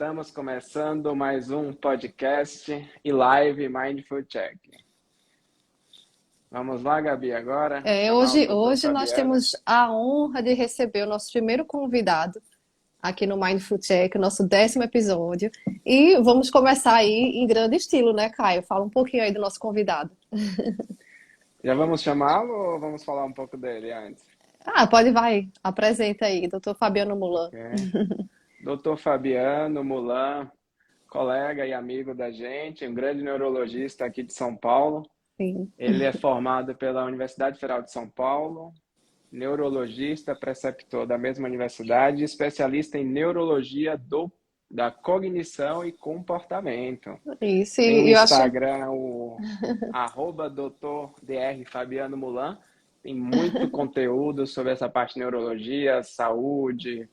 Estamos começando mais um podcast e live Mindful Check. Vamos lá, Gabi, agora chamar o Dr. Hoje nós Fabiano. temos a honra de receber o nosso primeiro convidado aqui no Mindful Check, o nosso 10º episódio. E vamos começar aí em grande estilo, né, Caio? Fala um pouquinho aí do nosso convidado. Já vamos chamá-lo ou vamos falar um pouco dele antes? Vai. Apresenta aí, Dr. Fabiano Mulan. Dr. Fabiano Mulan, colega e amigo da gente, um grande neurologista aqui de São Paulo. Sim. Ele é formado pela Universidade Federal de São Paulo, neurologista, preceptor da mesma universidade, especialista em neurologia da cognição e comportamento. Isso, Tem o e eu acho. Instagram, o @Dr. Fabiano Mulan. Tem muito conteúdo sobre essa parte de neurologia, saúde,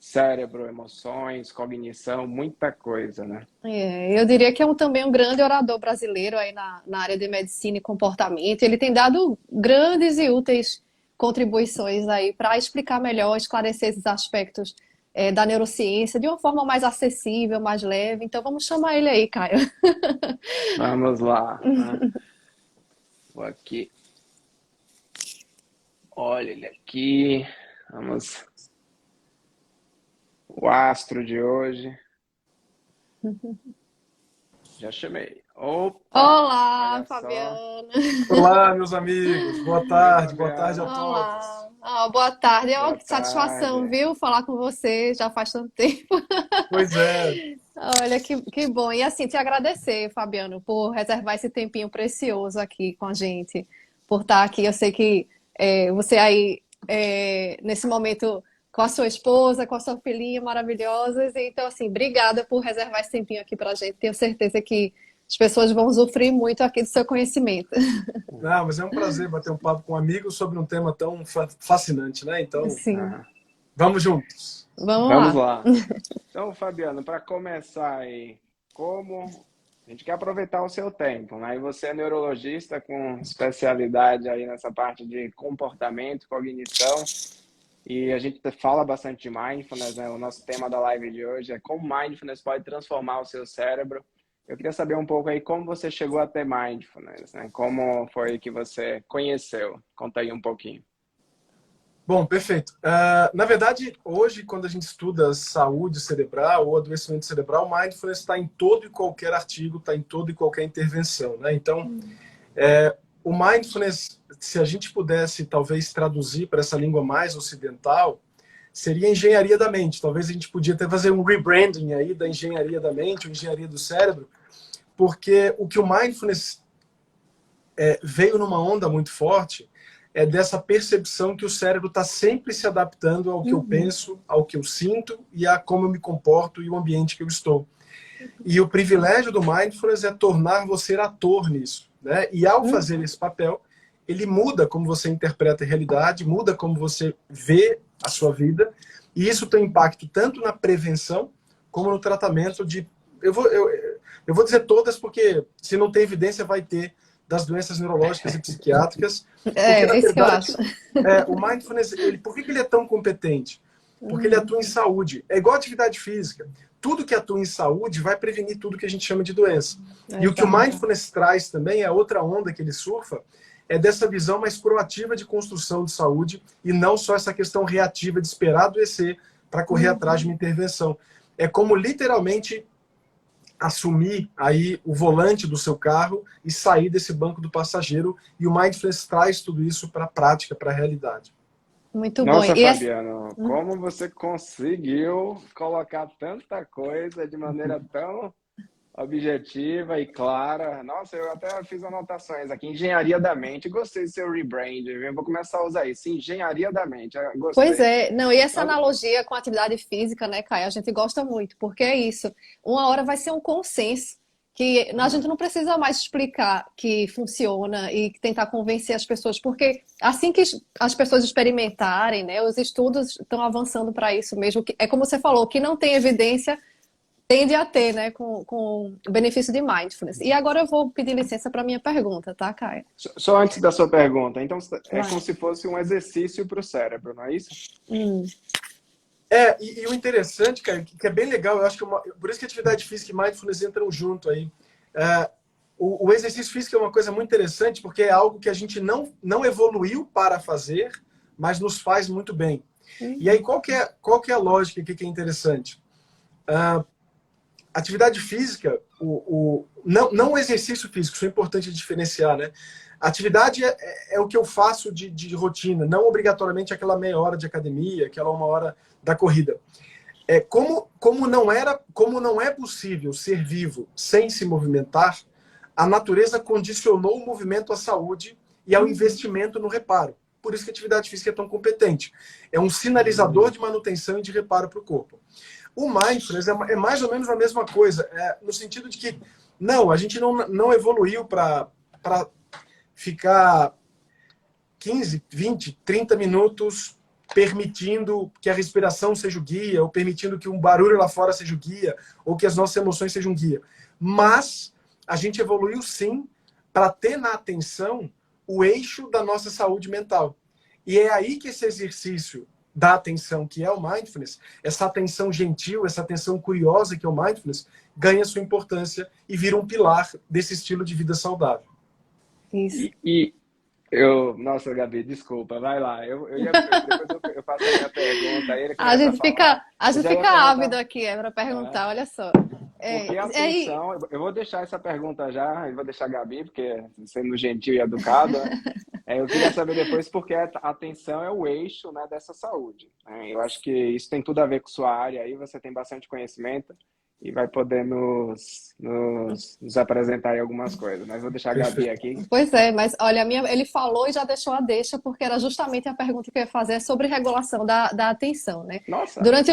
cérebro, emoções, cognição, muita coisa, né? Eu diria que é também um grande orador brasileiro aí na área de medicina e comportamento. Ele tem dado grandes e úteis contribuições aí para explicar melhor, esclarecer esses aspectos da neurociência de uma forma mais acessível, mais leve. Então vamos chamar ele aí, Caio. Vamos lá, né? Vou aqui. Olha ele aqui. Vamos. O astro de hoje. Já chamei. Opa! Olá, Olha só. Fabiano. Olá, meus amigos. Boa tarde Fabiano. a todos. Olá. Boa tarde. Boa Que satisfação, tarde. viu? Falar com você. Já faz tanto tempo. Pois é, Olha, que bom. E assim, te agradecer, Fabiano, por reservar esse tempinho precioso aqui com a gente, por estar aqui. Eu sei que você aí, nesse momento, com a sua esposa, com a sua filhinha maravilhosas. Então, assim, obrigada por reservar esse tempinho aqui pra gente. Tenho certeza que as pessoas vão usufruir muito aqui do seu conhecimento. não, mas é um prazer bater um papo com um amigo sobre um tema tão fascinante, né? Então, Sim, vamos juntos. vamos Lá. lá. Então, Fabiano, para começar aí, a gente quer aproveitar o seu tempo, né? E você é neurologista com especialidade aí nessa parte de comportamento, cognição, e a gente fala bastante de mindfulness, né? O nosso tema da live de hoje é como mindfulness pode transformar o seu cérebro. Eu queria saber um pouco aí como você chegou a ter mindfulness, né? Como foi que você conheceu? Conta aí um pouquinho. Bom, perfeito. Na verdade, hoje, quando a gente estuda saúde cerebral ou adoecimento cerebral, mindfulness está em todo e qualquer artigo, está em toda e qualquer intervenção, né? Então, o mindfulness, se a gente pudesse talvez traduzir para essa língua mais ocidental, seria engenharia da mente. Talvez a gente podia até fazer um rebranding aí da engenharia da mente, ou engenharia do cérebro, porque o que o mindfulness veio numa onda muito forte é dessa percepção que o cérebro está sempre se adaptando ao que eu penso, ao que eu sinto e a como eu me comporto e o ambiente que eu estou. E o privilégio do mindfulness é tornar você ator nisso, né? E ao fazer esse papel, ele muda como você interpreta a realidade, muda como você vê a sua vida, e isso tem impacto tanto na prevenção como no tratamento de... Eu vou dizer todas, porque se não tem evidência, vai ter, das doenças neurológicas e psiquiátricas. Porque, na Isso que eu verdade, acho. o mindfulness, por que ele é tão competente? Porque ele atua em saúde. É igual a atividade física. Tudo que atua em saúde vai prevenir tudo que a gente chama de doença. E o que o mindfulness traz também, a outra onda que ele surfa, é dessa visão mais proativa de construção de saúde e não só essa questão reativa de esperar adoecer para correr atrás de uma intervenção. É como literalmente assumir aí o volante do seu carro e sair desse banco do passageiro, e o mindfulness traz tudo isso para a prática, para a realidade. Muito bom. Nossa, Fabiano, como você conseguiu colocar tanta coisa de maneira tão objetiva e clara. Nossa, eu até fiz anotações aqui. Engenharia da mente. Gostei do seu rebrand. Eu vou começar a usar isso. Engenharia da mente. Gostei. Pois é. Não, e essa analogia com a atividade física, né, Caio? A gente gosta muito, porque é isso. Uma hora vai ser um consenso que a gente não precisa mais explicar que funciona e tentar convencer as pessoas, porque assim que as pessoas experimentarem, né, os estudos estão avançando para isso mesmo. É como você falou, que não tem evidência tende a ter, né, com o benefício de mindfulness. E agora eu vou pedir licença para minha pergunta, tá, Caio? Só antes da sua pergunta, então é como se fosse um exercício para o cérebro, não é isso? E o interessante, cara, que é bem legal, eu acho que por isso que atividade física e mindfulness entram junto aí. O exercício físico é uma coisa muito interessante, porque é algo que a gente não evoluiu para fazer, mas nos faz muito bem. E aí, qual que é a lógica aqui que é interessante? Atividade física, não o exercício físico, isso é importante diferenciar, né? Atividade é o que eu faço de rotina, não obrigatoriamente aquela meia hora de academia, aquela uma hora da corrida. Como não é possível ser vivo sem se movimentar, a natureza condicionou o movimento à saúde e ao investimento no reparo. Por isso que a atividade física é tão competente. É um sinalizador de manutenção e de reparo para o corpo. O mindfulness é mais ou menos a mesma coisa, no sentido de que, a gente não evoluiu para ficar 15, 20, 30 minutos permitindo que a respiração seja o guia, ou permitindo que um barulho lá fora seja o guia, ou que as nossas emoções sejam o guia. Mas a gente evoluiu sim para ter na atenção o eixo da nossa saúde mental. E é aí que esse exercício da atenção, que é o mindfulness, essa atenção gentil, essa atenção curiosa que é o mindfulness, ganha sua importância e vira um pilar desse estilo de vida saudável. Isso. Nossa, Gabi, desculpa, vai lá. Depois eu faço a minha pergunta. A gente fica ávido aqui, para perguntar, olha só. Porque a atenção, eu vou deixar essa pergunta já, eu vou deixar a Gabi, porque sendo gentil e educada, eu queria saber depois porque a atenção é o eixo, né, dessa saúde. Eu acho que isso tem tudo a ver com sua área aí, você tem bastante conhecimento e vai poder nos apresentar aí algumas coisas. Mas vou deixar a Gabi aqui. Pois é, mas olha, ele falou e já deixou a deixa, porque era justamente a pergunta que eu ia fazer sobre regulação da atenção, né? Nossa! Durante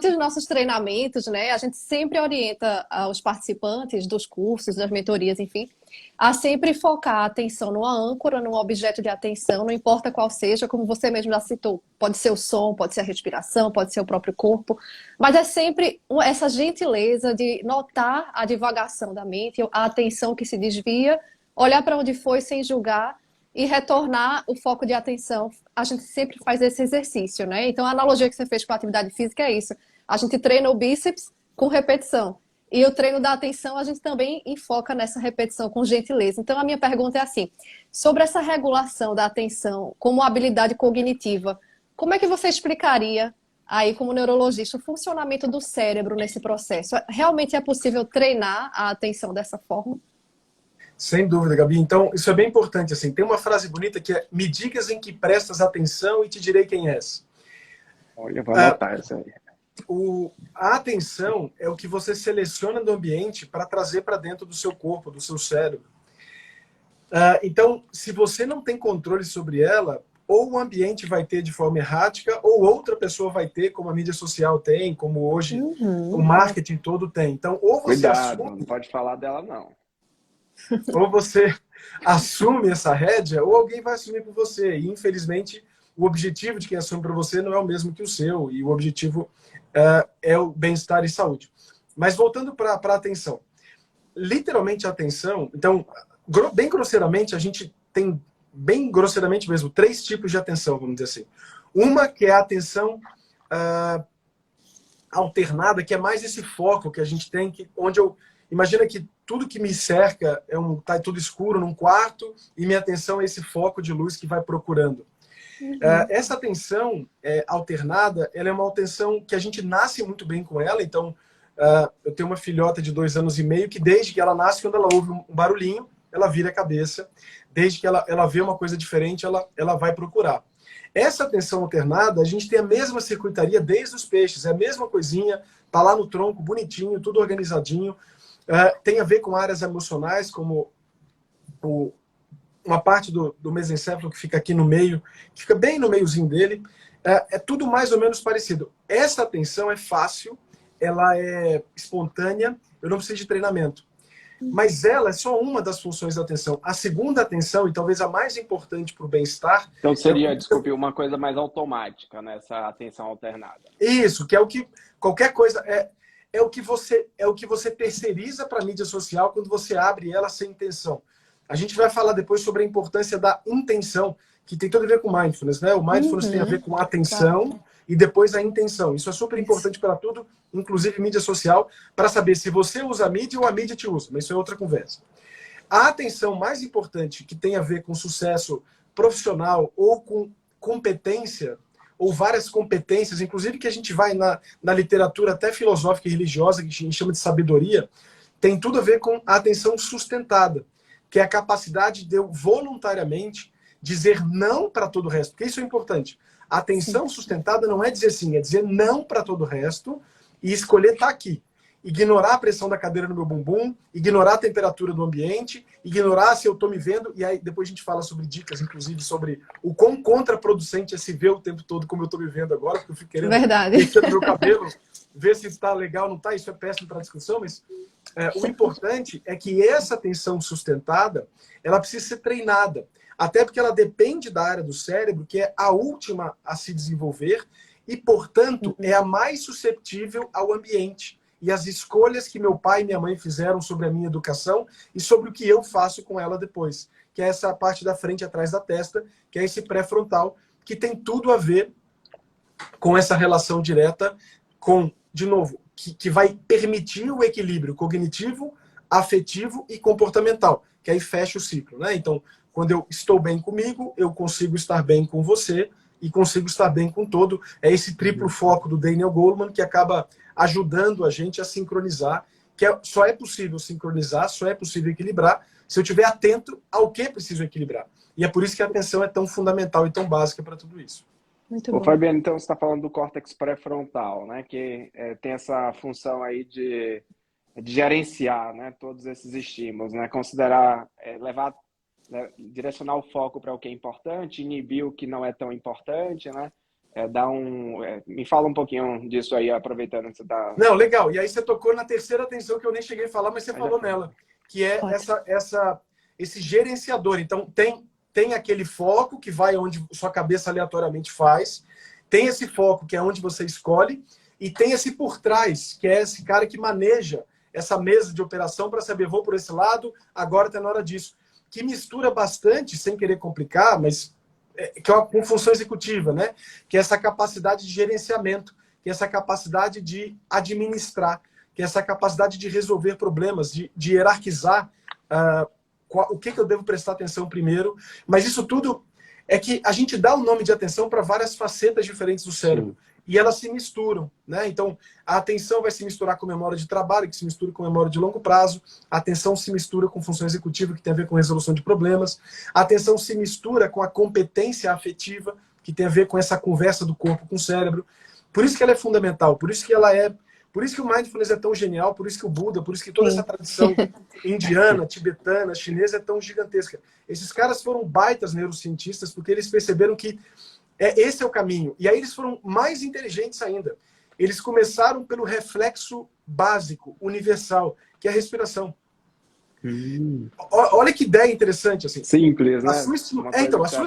os nossos treinamentos, né, a gente sempre orienta os participantes dos cursos, das mentorias, enfim, a sempre focar a atenção numa âncora, num objeto de atenção, não importa qual seja, como você mesmo já citou, pode ser o som, pode ser a respiração, pode ser o próprio corpo, mas é sempre essa gentileza de notar a divagação da mente, a atenção que se desvia, olhar para onde foi sem julgar e retornar o foco de atenção. A gente sempre faz esse exercício, né? Então a analogia que você fez com a atividade física é isso. A gente treina o bíceps com repetição. E o treino da atenção, a gente também enfoca nessa repetição com gentileza. Então, a minha pergunta é assim, sobre essa regulação da atenção como habilidade cognitiva, como é que você explicaria, aí como neurologista, o funcionamento do cérebro nesse processo? Realmente é possível treinar a atenção dessa forma? Sem dúvida, Gabi. Então, isso é bem importante. Assim, tem uma frase bonita que é: me digas em que prestas atenção e te direi quem és. Olha, vou anotar isso aí. A atenção é o que você seleciona do ambiente para trazer para dentro do seu corpo, do seu cérebro. Então, se você não tem controle sobre ela, ou o ambiente vai ter de forma errática, ou outra pessoa vai ter, como a mídia social tem, como hoje o marketing todo tem. Então, ou você não pode falar dela, não. Ou você assume essa rédea, ou alguém vai assumir por você. E, infelizmente, o objetivo de quem assume para você não é o mesmo que o seu. E o objetivo é o bem-estar e saúde. Mas voltando para a atenção. Literalmente a atenção... Então, bem grosseiramente, a gente tem, bem grosseiramente mesmo, 3 tipos de atenção, vamos dizer assim. Uma que é a atenção alternada, que é mais esse foco que a gente tem, onde eu... Imagina que tudo que me cerca tá tudo escuro num quarto e minha atenção é esse foco de luz que vai procurando. Essa atenção alternada, ela é uma atenção que a gente nasce muito bem com ela. Então, eu tenho uma filhota de 2 anos e meio que desde que ela nasce, quando ela ouve um barulhinho, ela vira a cabeça. Desde que ela vê uma coisa diferente, ela vai procurar. Essa atenção alternada, a gente tem a mesma circuitaria desde os peixes. É a mesma coisinha, tá lá no tronco, bonitinho, tudo organizadinho. Tem a ver com áreas emocionais, como uma parte do mesencéfalo que fica aqui no meio, que fica bem no meiozinho dele. É tudo mais ou menos parecido. Essa atenção é fácil, ela é espontânea, eu não preciso de treinamento. Mas ela é só uma das funções da atenção. A segunda atenção, e talvez a mais importante para o bem-estar... Então seria, desculpe, uma coisa mais automática, né? Essa atenção alternada. Isso, que é o que qualquer coisa... É o que você terceiriza para a mídia social quando você abre ela sem intenção. A gente vai falar depois sobre a importância da intenção, que tem tudo a ver com mindfulness, né? O mindfulness tem a ver com atenção, e depois a intenção. Isso é super importante para tudo, inclusive mídia social, para saber se você usa a mídia ou a mídia te usa, mas isso é outra conversa. A atenção mais importante que tem a ver com sucesso profissional ou com competência, ou várias competências, inclusive que a gente vai na literatura até filosófica e religiosa, que a gente chama de sabedoria, tem tudo a ver com a atenção sustentada, que é a capacidade de eu voluntariamente dizer não para todo o resto, porque isso é importante. A atenção sustentada não é dizer sim, é dizer não para todo o resto e escolher estar aqui. Ignorar a pressão da cadeira no meu bumbum, ignorar a temperatura do ambiente, ignorar se eu estou me vendo, e aí depois a gente fala sobre dicas, inclusive, sobre o quão contraproducente é se ver o tempo todo como eu estou me vendo agora, porque eu fico querendo mexer no meu cabelo, ver se está legal ou não está, isso é péssimo para discussão, mas o importante é que essa atenção sustentada, ela precisa ser treinada, até porque ela depende da área do cérebro, que é a última a se desenvolver, e, portanto, é a mais susceptível ao ambiente e as escolhas que meu pai e minha mãe fizeram sobre a minha educação e sobre o que eu faço com ela depois, que é essa parte da frente atrás da testa, que é esse pré-frontal, que tem tudo a ver com essa relação direta com, de novo, que vai permitir o equilíbrio cognitivo, afetivo e comportamental, que aí fecha o ciclo, né? Então, quando eu estou bem comigo, eu consigo estar bem com você e consigo estar bem com todo. É esse triplo foco do Daniel Goleman que acaba ajudando a gente a sincronizar, só é possível sincronizar, só é possível equilibrar se eu estiver atento ao que preciso equilibrar. E é por isso que a atenção é tão fundamental e tão básica para tudo isso. Muito bom. Fabiano, então você está falando do córtex pré-frontal, né? Que tem essa função aí de gerenciar, né, todos esses estímulos, né? Considerar, direcionar o foco para o que é importante, inibir o que não é tão importante, né? Me fala um pouquinho disso aí, aproveitando que você está... Não, legal. E aí você tocou na terceira atenção que eu nem cheguei a falar, mas você falou nela, que é esse gerenciador. Então, tem aquele foco que vai onde sua cabeça aleatoriamente faz, tem esse foco que é onde você escolhe, e tem esse por trás, que é esse cara que maneja essa mesa de operação para saber, vou por esse lado, agora está na hora disso. Que mistura bastante, sem querer complicar, mas que é com função executiva, né? Que é essa capacidade de gerenciamento, que é essa capacidade de administrar, que é essa capacidade de resolver problemas, de hierarquizar o que eu devo prestar atenção primeiro. Mas isso tudo é que a gente dá o nome de atenção para várias facetas diferentes do cérebro. Sim. E elas se misturam, né? Então, a atenção vai se misturar com memória de trabalho, que se mistura com memória de longo prazo. A atenção se mistura com função executiva, que tem a ver com resolução de problemas. A atenção se mistura com a competência afetiva, que tem a ver com essa conversa do corpo com o cérebro. Por isso que ela é fundamental, por isso que o Mindfulness é tão genial, por isso que o Buda, por isso que toda essa tradição indiana, tibetana, chinesa é tão gigantesca. Esses caras foram baitas neurocientistas porque eles perceberam que esse é o caminho. E aí eles foram mais inteligentes ainda. Eles começaram pelo reflexo básico, universal, que é a respiração. Olha que ideia interessante. Assim. Simples, né?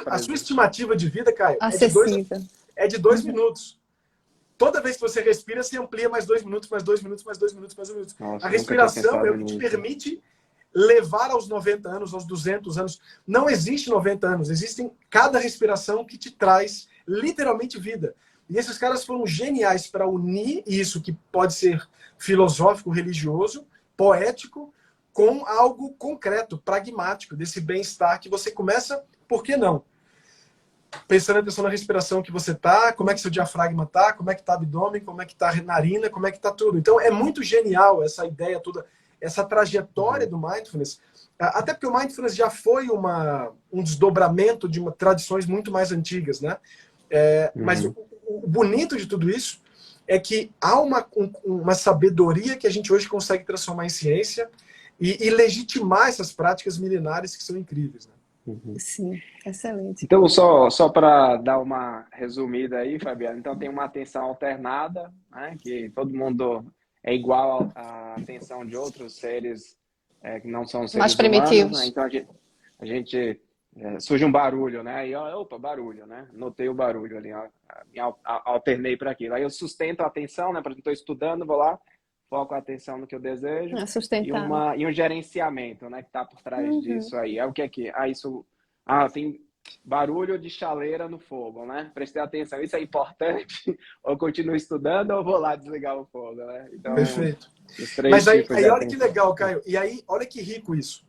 A sua estimativa de vida, Caio, é de 2 minutos. Toda vez que você respira, você amplia mais 2 minutos, mais 2 minutos, mais 2 minutos, mais 2 minutos. Nossa, a respiração é o que te permite levar aos 90 anos, aos 200 anos. Não existe 90 anos, existem cada respiração que te traz literalmente vida. E esses caras foram geniais para unir isso que pode ser filosófico, religioso, poético, com algo concreto, pragmático, desse bem-estar que você começa, por que não? Prestando atenção na respiração que você tá, como é que seu diafragma tá, como é que tá o abdômen, como é que tá a narina, como é que tá tudo. Então é muito genial essa ideia toda, essa trajetória do Mindfulness, até porque o Mindfulness já foi um desdobramento de tradições muito mais antigas, né? Mas o bonito de tudo isso é que há uma sabedoria que a gente hoje consegue transformar em ciência e legitimar essas práticas milenares que são incríveis, né? Sim, excelente. Então, só para dar uma resumida aí, Fabiano, então tem uma atenção alternada, né, que todo mundo é igual à atenção de outros seres que não são seres mais primitivos. Humanos, né? Então a gente surge um barulho, né? E opa, barulho, né? Notei o barulho ali, alternei para aquilo. Aí eu sustento a atenção, né? Por exemplo, estou estudando, vou lá, foco a atenção no que eu desejo e um gerenciamento, né? Que está por trás disso aí. O que é que? Tem barulho de chaleira no fogo, né? Prestei atenção, isso é importante? Ou continuo estudando ou vou lá desligar o fogo, né? Então, Perfeito. os três Mas aí, tipos de olha que atenção. legal, Caio. E aí, olha que rico isso.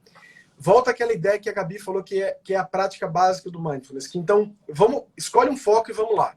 Volta àquela ideia que a Gabi falou que é a prática básica do mindfulness. Que então, escolhe um foco e vamos lá.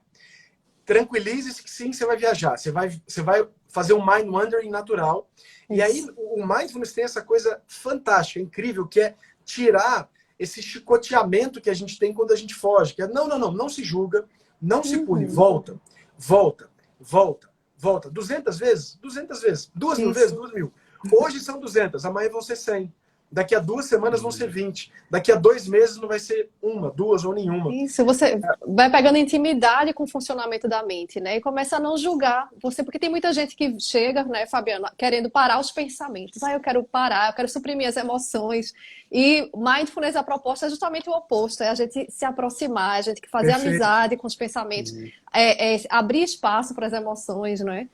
Tranquilize-se que sim, você vai viajar. Você vai fazer um mind wandering natural. E aí, o mindfulness tem essa coisa fantástica, incrível, que é tirar esse chicoteamento que a gente tem quando a gente foge. Que é, não se julga, não se pune. Volta, volta, volta, volta. 200 vezes? 200 vezes. 2.000 vezes? 2.000. Hoje são 200, amanhã vão ser 100. Daqui a 2 semanas vão ser 20. Daqui a 2 meses não vai ser 1, 2 ou nenhuma. Isso, você vai pegando intimidade com o funcionamento da mente, né? E começa a não julgar você, porque tem muita gente que chega, né, Fabiana, querendo parar os pensamentos. Eu quero parar, eu quero suprimir as emoções. E mindfulness, a proposta é justamente o oposto, é a gente se aproximar, a gente fazer Perfeito. amizade com os pensamentos, abrir espaço para as emoções, não é?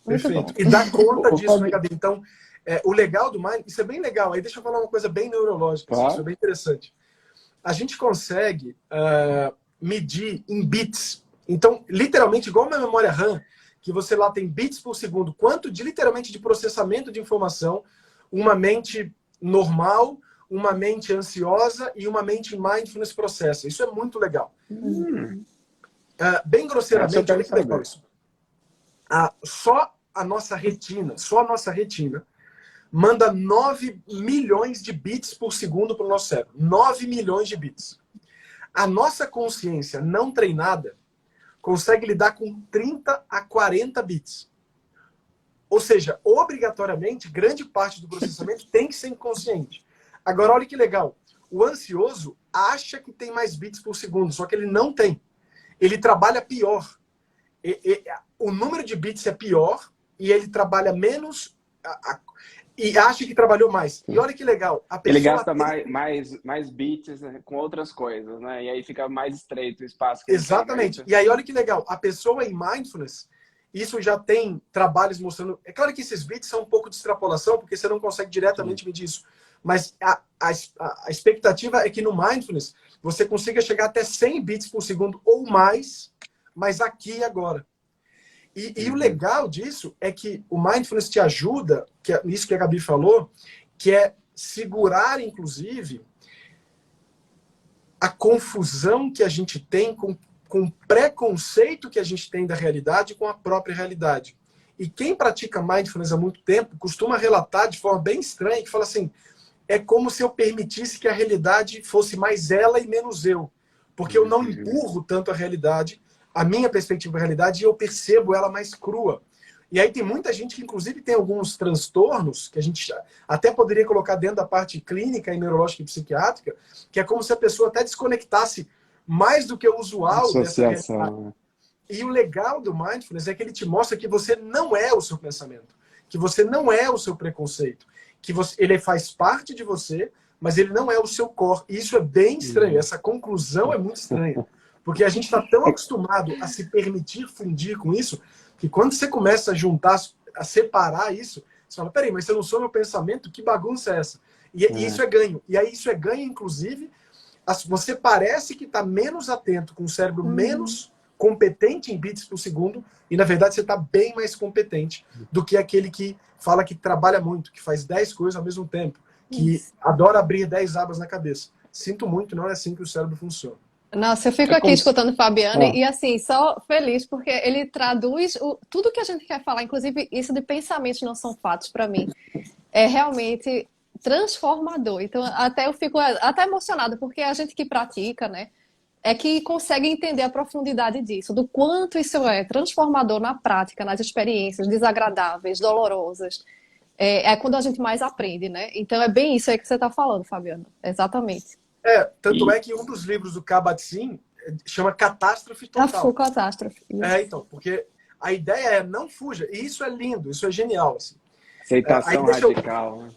Muito Perfeito. bom. E dar conta disso, né, Gabi? Então, o legal do Mind, isso é bem legal. Aí deixa eu falar uma coisa bem neurológica, Claro. isso é bem interessante. A gente consegue medir em bits. Então, literalmente, igual uma memória RAM, que você lá tem bits por segundo, quanto literalmente de processamento de informação uma mente normal, uma mente ansiosa e uma mente mindfulness processa. Isso é muito legal. Bem grosseiramente, olha que legal isso. Só a nossa retina manda 9 milhões de bits por segundo para o nosso cérebro. 9 milhões de bits. A nossa consciência não treinada consegue lidar com 30 a 40 bits. Ou seja, obrigatoriamente, grande parte do processamento tem que ser inconsciente. Agora, olha que legal. O ansioso acha que tem mais bits por segundo, só que ele não tem. Ele trabalha pior. O número de bits é pior e ele trabalha menos e acha que trabalhou mais. E olha que legal. Ele gasta mais bits, né, com outras coisas, né? E aí fica mais estreito o espaço. Exatamente. E aí olha que legal. A pessoa em mindfulness, isso já tem trabalhos mostrando... É claro que esses bits são um pouco de extrapolação, porque você não consegue diretamente medir isso. Mas a expectativa é que no mindfulness você consiga chegar até 100 bits por segundo ou mais, mas aqui e agora. E o legal disso é que o mindfulness te ajuda, que é isso que a Gabi falou, que é segurar, inclusive, a confusão que a gente tem com o preconceito que a gente tem da realidade com a própria realidade. E quem pratica mindfulness há muito tempo costuma relatar de forma bem estranha, que fala assim, é como se eu permitisse que a realidade fosse mais ela e menos eu. Porque eu não empurro tanto a realidade, a minha perspectiva da realidade, e eu percebo ela mais crua. E aí tem muita gente que, inclusive, tem alguns transtornos, que a gente até poderia colocar dentro da parte clínica e neurológica e psiquiátrica, que é como se a pessoa até desconectasse mais do que o usual dessa realidade. E o legal do mindfulness é que ele te mostra que você não é o seu pensamento, que você não é o seu preconceito, que ele faz parte de você, mas ele não é o seu core. E isso é bem estranho, essa conclusão é muito estranha. Porque a gente está tão acostumado a se permitir fundir com isso, que quando você começa a juntar, a separar isso, você fala, peraí, mas se eu não sou meu pensamento, que bagunça é essa? E isso é ganho. E aí isso é ganho, inclusive, você parece que está menos atento, com o cérebro menos competente em bits por segundo, e na verdade você está bem mais competente do que aquele que fala que trabalha muito, que faz 10 coisas ao mesmo tempo, que adora abrir 10 abas na cabeça. Sinto muito, não é assim que o cérebro funciona. Nossa, eu fico aqui escutando o Fabiano e assim, só feliz porque ele traduz tudo que a gente quer falar, inclusive isso de pensamentos não são fatos para mim. É realmente transformador. Então, até eu fico até emocionada porque a gente que pratica, né, é que consegue entender a profundidade disso, do quanto isso é transformador na prática, nas experiências desagradáveis, dolorosas. É quando a gente mais aprende, né? Então é bem isso aí que você está falando, Fabiano. Exatamente. Tanto é que um dos livros do Kabat-Zinn chama Catástrofe Total. A full catástrofe. Então, porque a ideia é não fuja. E isso é lindo, isso é genial. Assim. Aceitação radical.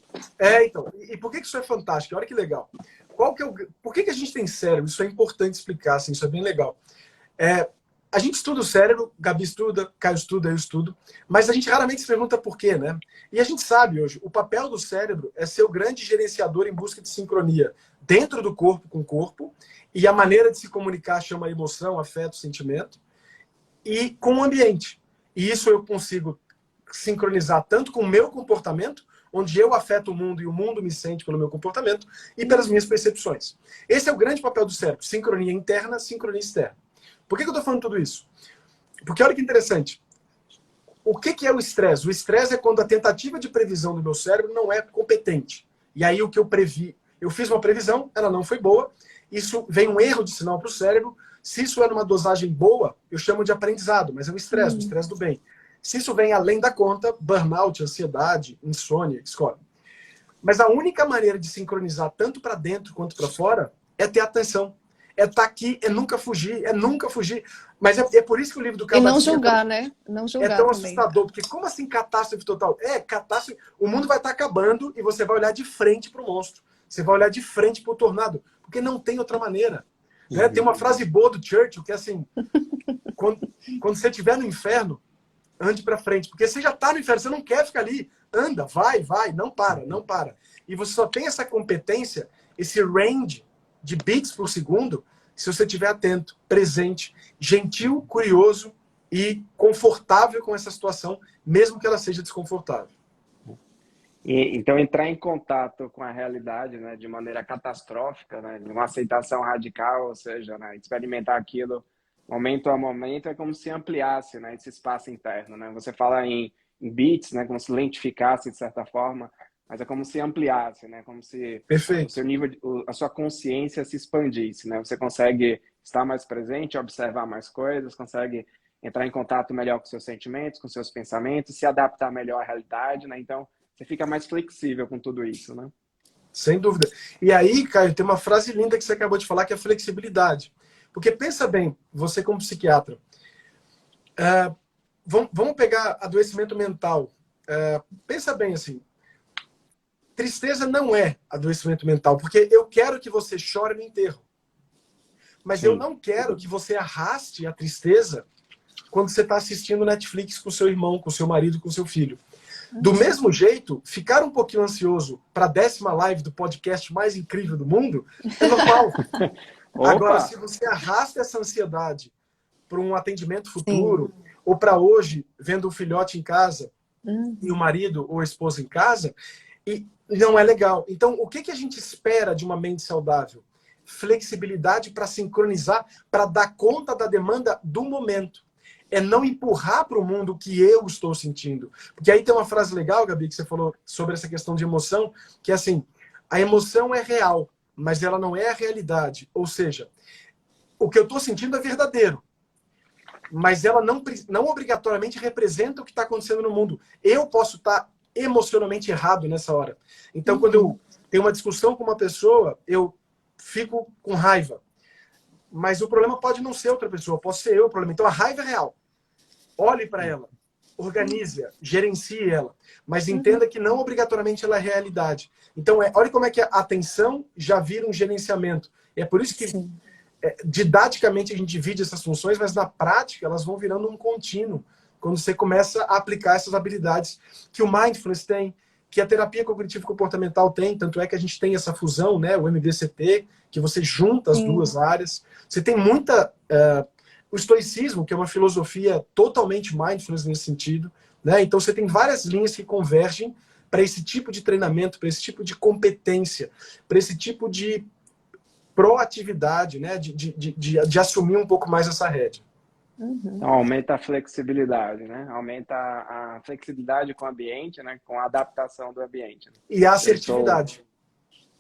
Então. E por que isso é fantástico? Olha que legal. Por que a gente tem cérebro? Isso é importante explicar, assim, isso é bem legal. A gente estuda o cérebro, Gabi estuda, Caio estuda, eu estudo, mas a gente raramente se pergunta por quê, né? E a gente sabe hoje, o papel do cérebro é ser o grande gerenciador em busca de sincronia dentro do corpo com o corpo, e a maneira de se comunicar chama emoção, afeto, sentimento, e com o ambiente. E isso eu consigo sincronizar tanto com o meu comportamento, onde eu afeto o mundo e o mundo me sente pelo meu comportamento, e pelas minhas percepções. Esse é o grande papel do cérebro, sincronia interna, sincronia externa. Por que eu estou falando tudo isso? Porque olha que interessante. O que é o estresse? O estresse é quando a tentativa de previsão do meu cérebro não é competente. E aí o que eu previ, eu fiz uma previsão, ela não foi boa, isso vem um erro de sinal para o cérebro. Se isso é numa dosagem boa, eu chamo de aprendizado, mas é o estresse do bem. Se isso vem além da conta, burnout, ansiedade, insônia, escolhe. Mas a única maneira de sincronizar tanto para dentro quanto para fora é ter atenção. É estar aqui, é nunca fugir, é nunca fugir. Mas é por isso que o livro do E não Kabat-Zinn julgar, né? Não julgar é tão também. assustador. Porque como assim catástrofe total? Catástrofe. O mundo vai estar acabando e você vai olhar de frente para o monstro. Você vai olhar de frente para o tornado. Porque não tem outra maneira. Né? Tem uma frase boa do Churchill que é assim, quando você estiver no inferno, ande para frente. Porque você já está no inferno, você não quer ficar ali. Anda, vai, não para, não para. E você só tem essa competência, esse range de bits por segundo, se você estiver atento, presente, gentil, curioso e confortável com essa situação, mesmo que ela seja desconfortável. Então, entrar em contato com a realidade, né, de maneira catastrófica, né, uma aceitação radical, ou seja, né, experimentar aquilo momento a momento, é como se ampliasse, né, esse espaço interno. Né? Você fala em bits, né, como se lentificasse de certa forma, mas é como se ampliasse, né? Como se Perfeito. o seu nível, a sua consciência se expandisse, né? Você consegue estar mais presente, observar mais coisas, consegue entrar em contato melhor com seus sentimentos, com seus pensamentos, se adaptar melhor à realidade, né? Então, você fica mais flexível com tudo isso, né? Sem dúvida. E aí, Caio, tem uma frase linda que você acabou de falar, que é a flexibilidade. Porque pensa bem, você como psiquiatra, vamos pegar adoecimento mental. Pensa bem assim, tristeza não é adoecimento mental, porque eu quero que você chore no enterro. Mas eu não quero que você arraste a tristeza quando você está assistindo Netflix com seu irmão, com seu marido, com seu filho. Do mesmo jeito, ficar um pouquinho ansioso para a 10ª live do podcast mais incrível do mundo é normal. Agora, se você arrasta essa ansiedade para um atendimento futuro, ou para hoje, vendo o filhote em casa, e o marido ou a esposa em casa, e não é legal. Então, o que a gente espera de uma mente saudável? Flexibilidade para sincronizar, para dar conta da demanda do momento. É não empurrar para o mundo o que eu estou sentindo. Porque aí tem uma frase legal, Gabi, que você falou sobre essa questão de emoção, que é assim, a emoção é real, mas ela não é a realidade. Ou seja, o que eu estou sentindo é verdadeiro, mas ela não obrigatoriamente representa o que está acontecendo no mundo. Eu posso estar emocionalmente errado nessa hora. Então, quando eu tenho uma discussão com uma pessoa, eu fico com raiva. Mas o problema pode não ser outra pessoa, pode ser eu o problema. Então, a raiva é real. Olhe para ela, organize-a, gerencie ela. Mas entenda que não obrigatoriamente ela é realidade. Então, olha como é que a atenção já vira um gerenciamento. É por isso que, didaticamente, a gente divide essas funções, mas na prática elas vão virando um contínuo. Quando você começa a aplicar essas habilidades que o Mindfulness tem, que a terapia cognitivo-comportamental tem, tanto é que a gente tem essa fusão, né, o MBCT, que você junta as duas áreas. Você tem muita... o estoicismo, que é uma filosofia totalmente mindfulness nesse sentido, né? Então você tem várias linhas que convergem para esse tipo de treinamento, para esse tipo de competência, para esse tipo de proatividade, né, de assumir um pouco mais essa rédea. Então, aumenta a flexibilidade, né? Aumenta a flexibilidade com o ambiente, né? Com a adaptação do ambiente. Né? E a assertividade.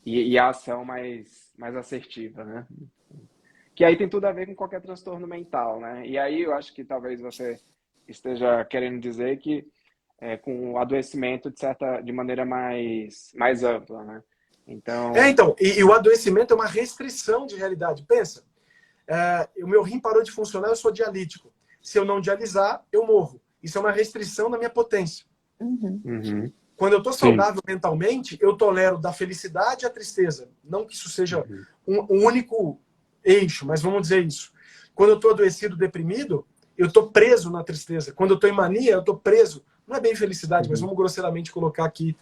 E a ação mais assertiva, né? Que aí tem tudo a ver com qualquer transtorno mental, né? E aí eu acho que talvez você esteja querendo dizer que com o adoecimento de maneira mais ampla, né? Então, e o adoecimento é uma restrição de realidade. Pensa, o meu rim parou de funcionar, eu sou dialítico. Se eu não dialisar, eu morro. Isso é uma restrição da minha potência. Quando eu estou saudável mentalmente, eu tolero da felicidade à tristeza. Não que isso seja um único eixo, mas vamos dizer isso. Quando eu estou adoecido, deprimido, eu estou preso na tristeza. Quando eu estou em mania, eu estou preso. Não é bem felicidade, mas vamos grosseiramente colocar aqui.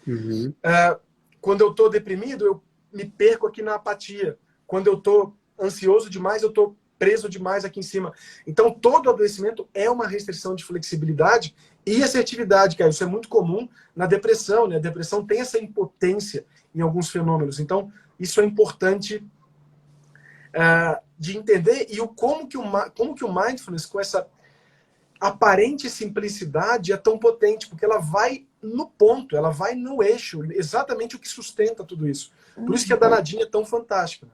Quando eu estou deprimido, eu me perco aqui na apatia. Quando eu estou ansioso demais, eu estou preso demais aqui em cima. Então, todo adoecimento é uma restrição de flexibilidade e assertividade, cara. Isso é muito comum na depressão, né? A depressão tem essa impotência em alguns fenômenos. Então, isso é importante de entender. E como que o mindfulness, com essa aparente simplicidade, é tão potente, porque ela vai no ponto, ela vai no eixo, exatamente o que sustenta tudo isso. Por isso que a danadinha é tão fantástica.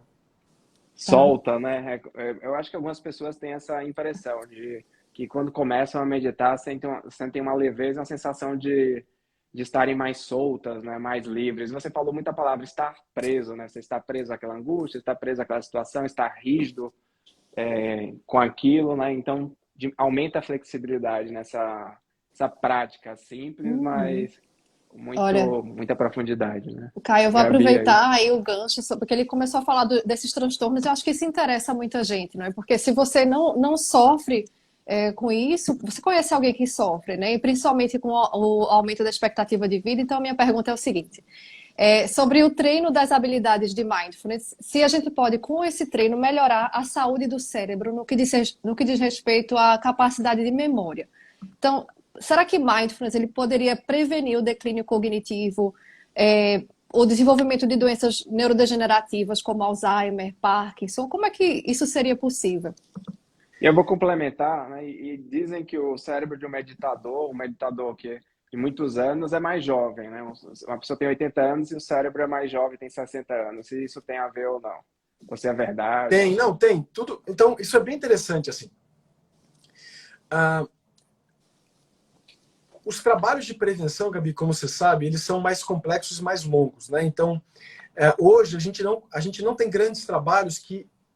Solta, né? Eu acho que algumas pessoas têm essa impressão de que quando começam a meditar sentem uma leveza, uma sensação de estarem mais soltas, né? Mais livres. Você falou muita palavra estar preso, né? Você está preso àquela angústia, está preso àquela situação, está rígido com aquilo, né? Então aumenta a flexibilidade nessa prática simples, mas muita profundidade, né? Caio, eu vou Gabi, aproveitar aí o gancho, porque ele começou a falar desses transtornos, e eu acho que isso interessa muita gente, não é? Porque se você não sofre com isso, você conhece alguém que sofre, né? E principalmente com o aumento da expectativa de vida. Então, a minha pergunta é o seguinte: sobre o treino das habilidades de mindfulness, se a gente pode, com esse treino, melhorar a saúde do cérebro no que diz respeito à capacidade de memória. Então, será que mindfulness ele poderia prevenir o declínio cognitivo, o desenvolvimento de doenças neurodegenerativas como Alzheimer, Parkinson? Como é que isso seria possível? Eu vou complementar, né? E dizem que o cérebro de um meditador que de muitos anos é mais jovem, né? Uma pessoa tem 80 anos e o cérebro é mais jovem, tem 60 anos. Se isso tem a ver ou não. Ou se é verdade. Tem. Tudo. Então, isso é bem interessante, assim. Os trabalhos de prevenção, Gabi, como você sabe, eles são mais complexos e mais longos, né? Então, hoje a gente não tem grandes trabalhos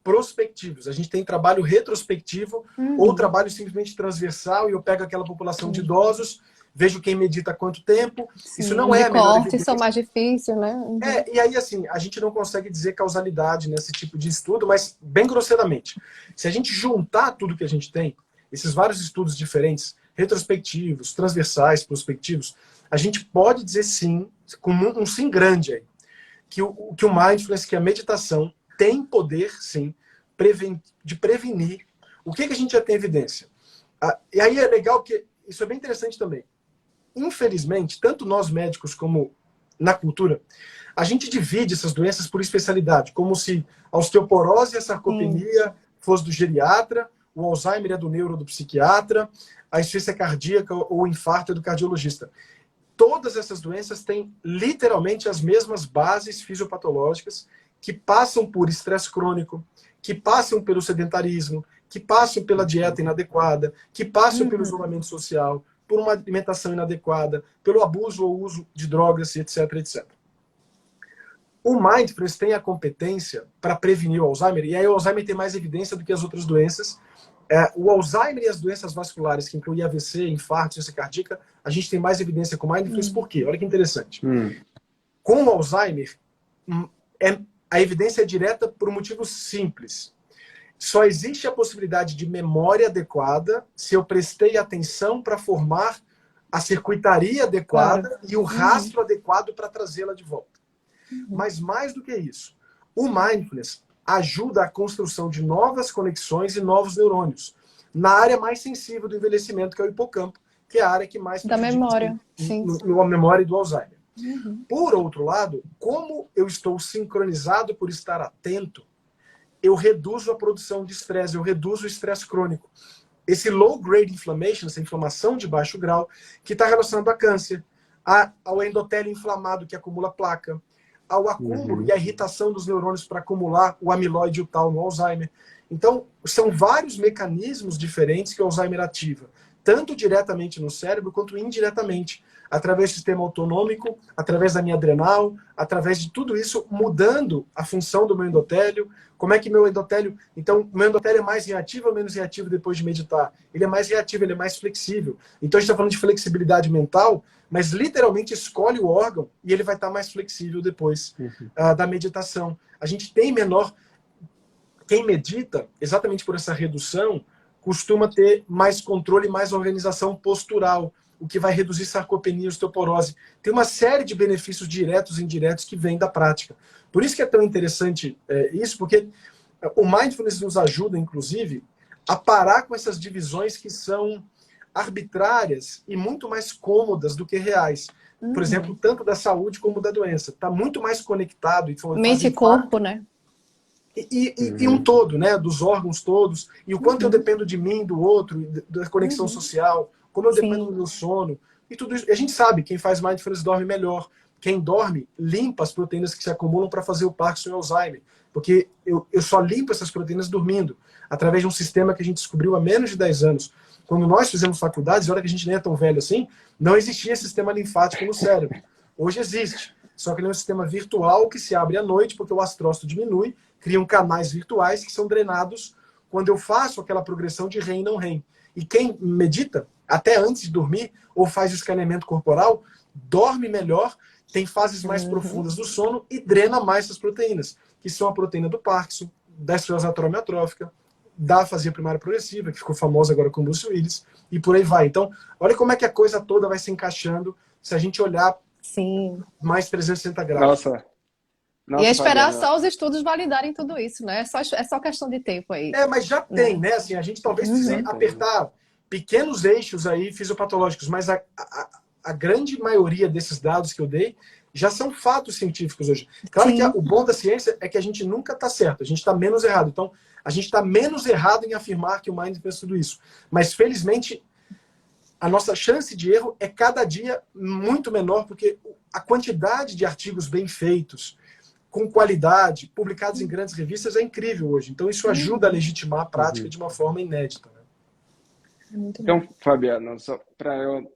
prospectivos. A gente tem trabalho retrospectivo ou trabalho simplesmente transversal, e eu pego aquela população de idosos, vejo quem medita há quanto tempo. Sim, isso não é a melhor evidência. São mais difíceis, né? E aí, assim, a gente não consegue dizer causalidade nesse tipo de estudo, mas bem grosseiramente. Se a gente juntar tudo que a gente tem, esses vários estudos diferentes, retrospectivos, transversais, prospectivos, a gente pode dizer sim, com um sim grande aí, que o mindfulness, que a meditação, tem poder, sim, de prevenir. O que a gente já tem evidência? E aí é legal que isso é bem interessante também. Infelizmente, tanto nós médicos como na cultura, a gente divide essas doenças por especialidade, como se a osteoporose e a sarcopenia fosse do geriatra, o Alzheimer é do neuro do psiquiatra, a insuficiência cardíaca ou o infarto é do cardiologista. Todas essas doenças têm literalmente as mesmas bases fisiopatológicas, que passam por estresse crônico, que passam pelo sedentarismo, que passam pela dieta inadequada, que passam pelo isolamento social, por uma alimentação inadequada, pelo abuso ou uso de drogas, etc, etc. O mindfulness tem a competência para prevenir o Alzheimer, e aí o Alzheimer tem mais evidência do que as outras doenças. O Alzheimer e as doenças vasculares, que incluem AVC, infarto, insuficiência cardíaca, a gente tem mais evidência com mindfulness. Por quê? Olha que interessante. Com o Alzheimer, a evidência é direta por um motivo simples. Só existe a possibilidade de memória adequada se eu prestei atenção para formar a circuitaria adequada e o rastro adequado para trazê-la de volta. Mas mais do que isso, o mindfulness ajuda a construção de novas conexões e novos neurônios na área mais sensível do envelhecimento, que é o hipocampo, que é a área que mais da memória, sim. A memória do Alzheimer. Por outro lado, como eu estou sincronizado por estar atento, eu reduzo a produção de estresse, eu reduzo o estresse crônico. Esse low-grade inflammation, essa inflamação de baixo grau, que está relacionado a câncer, ao endotélio inflamado que acumula placa, ao acúmulo e à irritação dos neurônios para acumular o amiloide e o tal no Alzheimer. Então, são vários mecanismos diferentes que o Alzheimer ativa, tanto diretamente no cérebro quanto indiretamente, através do sistema autonômico, através da minha adrenal, através de tudo isso, mudando a função do meu endotélio. Como é que meu endotélio... Então, o meu endotélio é mais reativo ou menos reativo depois de meditar? Ele é mais reativo, ele é mais flexível. Então, a gente está falando de flexibilidade mental, mas literalmente escolhe o órgão e ele vai estar mais flexível depois da meditação. A gente tem menor... quem medita, exatamente por essa redução, costuma ter mais controle e mais organização postural, o que vai reduzir sarcopenia e osteoporose. Tem uma série de benefícios diretos e indiretos que vêm da prática. Por isso que é tão interessante isso, porque o mindfulness nos ajuda, inclusive, a parar com essas divisões que são arbitrárias e muito mais cômodas do que reais. Por exemplo, tanto da saúde como da doença. Está muito mais conectado. Mente e corpo, né? E um todo, né? Dos órgãos todos. E o quanto eu dependo de mim, do outro, da conexão social, como eu dependo do meu sono. E tudo isso. E a gente sabe, quem faz mindfulness dorme melhor. Quem dorme, limpa as proteínas que se acumulam para fazer o Parkinson e o Alzheimer. Porque eu só limpo essas proteínas dormindo, através de um sistema que a gente descobriu há menos de 10 anos. Quando nós fizemos faculdades, na hora que a gente nem é tão velho assim, não existia sistema linfático no cérebro. Hoje existe. Só que ele é um sistema virtual que se abre à noite, porque o astrócito diminui, criam canais virtuais que são drenados quando eu faço aquela progressão de REM e não REM. E quem medita, até antes de dormir, ou faz o escaneamento corporal, dorme melhor, tem fases mais profundas do sono e drena mais essas proteínas, que são a proteína do Parkinson, da esclerose atrofia, da afasia primária progressiva, que ficou famosa agora com o Bruce Willis, e por aí vai. Então, olha como é que a coisa toda vai se encaixando se a gente olhar mais 360 graus. Nossa, e é esperar só os estudos validarem tudo isso, né? É só questão de tempo aí. Mas já tem, né? Assim, a gente talvez precise apertar pequenos eixos aí fisiopatológicos, mas a grande maioria desses dados que eu dei já são fatos científicos hoje. Claro que o bom da ciência é que a gente nunca está certo, a gente está menos errado. Então, a gente está menos errado em afirmar que o Mind fez tudo isso. Mas, felizmente, a nossa chance de erro é cada dia muito menor, porque a quantidade de artigos bem feitos, com qualidade, publicados em grandes revistas, é incrível hoje. Então, isso ajuda a legitimar a prática de uma forma inédita. Né? Então, Fabiano, só para eu...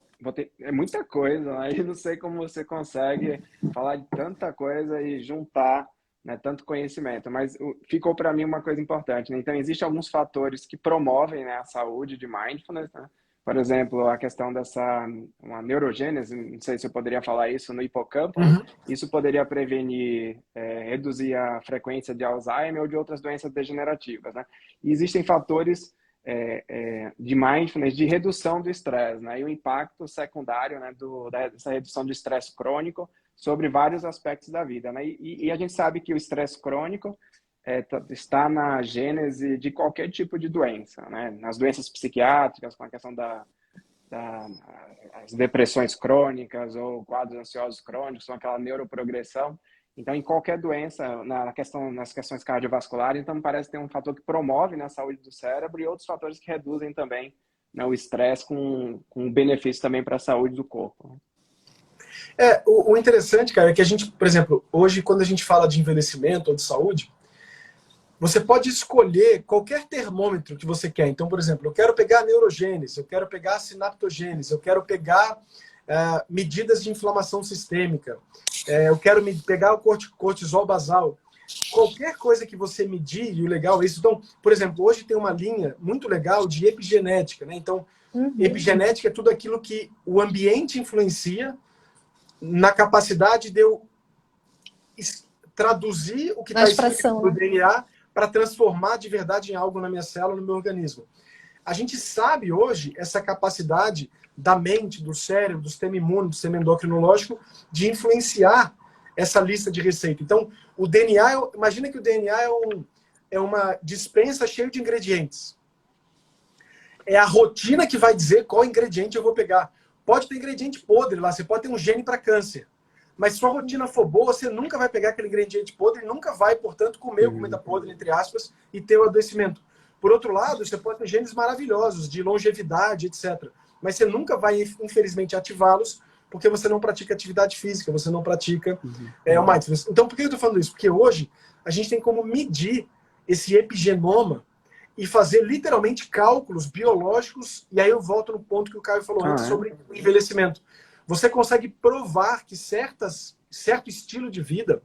É muita coisa, né? E não sei como você consegue falar de tanta coisa e juntar, né, tanto conhecimento, mas ficou para mim uma coisa importante, né? Então, existem alguns fatores que promovem, né, a saúde de mindfulness, né? Por exemplo, a questão uma neurogênese, não sei se eu poderia falar isso, no hipocampo, isso poderia prevenir, reduzir a frequência de Alzheimer ou de outras doenças degenerativas, né? E existem fatores de mindfulness, de redução do estresse, né? E o impacto secundário, né, dessa redução do estresse crônico sobre vários aspectos da vida, né? E a gente sabe que o estresse crônico está na gênese de qualquer tipo de doença, né? Nas doenças psiquiátricas, com a questão as depressões crônicas ou quadros ansiosos crônicos, são aquela neuroprogressão. Então, em qualquer doença, nas questões cardiovasculares, então parece ter um fator que promove, né, a saúde do cérebro e outros fatores que reduzem também, né, o estresse com benefício também para a saúde do corpo. O interessante, cara, é que a gente, por exemplo, hoje quando a gente fala de envelhecimento ou de saúde, você pode escolher qualquer termômetro que você quer. Então, por exemplo, eu quero pegar a neurogênese, eu quero pegar a sinaptogênese, eu quero pegar medidas de inflamação sistêmica, eu quero pegar o cortisol basal. Qualquer coisa que você medir, e o legal é isso. Então, por exemplo, hoje tem uma linha muito legal de epigenética, né? Então, epigenética é tudo aquilo que o ambiente influencia na capacidade de eu traduzir o que está escrito no DNA para transformar de verdade em algo na minha célula, no meu organismo. A gente sabe hoje essa capacidade da mente, do cérebro, do sistema imune, do sistema endocrinológico, de influenciar essa lista de receita. Então, o DNA, imagina que o DNA é uma despensa cheia de ingredientes. É a rotina que vai dizer qual ingrediente eu vou pegar. Pode ter ingrediente podre lá, você pode ter um gene para câncer. Mas se sua rotina for boa, você nunca vai pegar aquele ingrediente podre e nunca vai, portanto, comer comida podre, entre aspas, e ter o adoecimento. Por outro lado, você pode ter genes maravilhosos, de longevidade, etc. Mas você nunca vai, infelizmente, ativá-los porque você não pratica atividade física, você não pratica o mindfulness. Então, por que eu estou falando isso? Porque hoje a gente tem como medir esse epigenoma e fazer literalmente cálculos biológicos, e aí eu volto no ponto que o Caio falou antes sobre o envelhecimento. Você consegue provar que certo estilo de vida,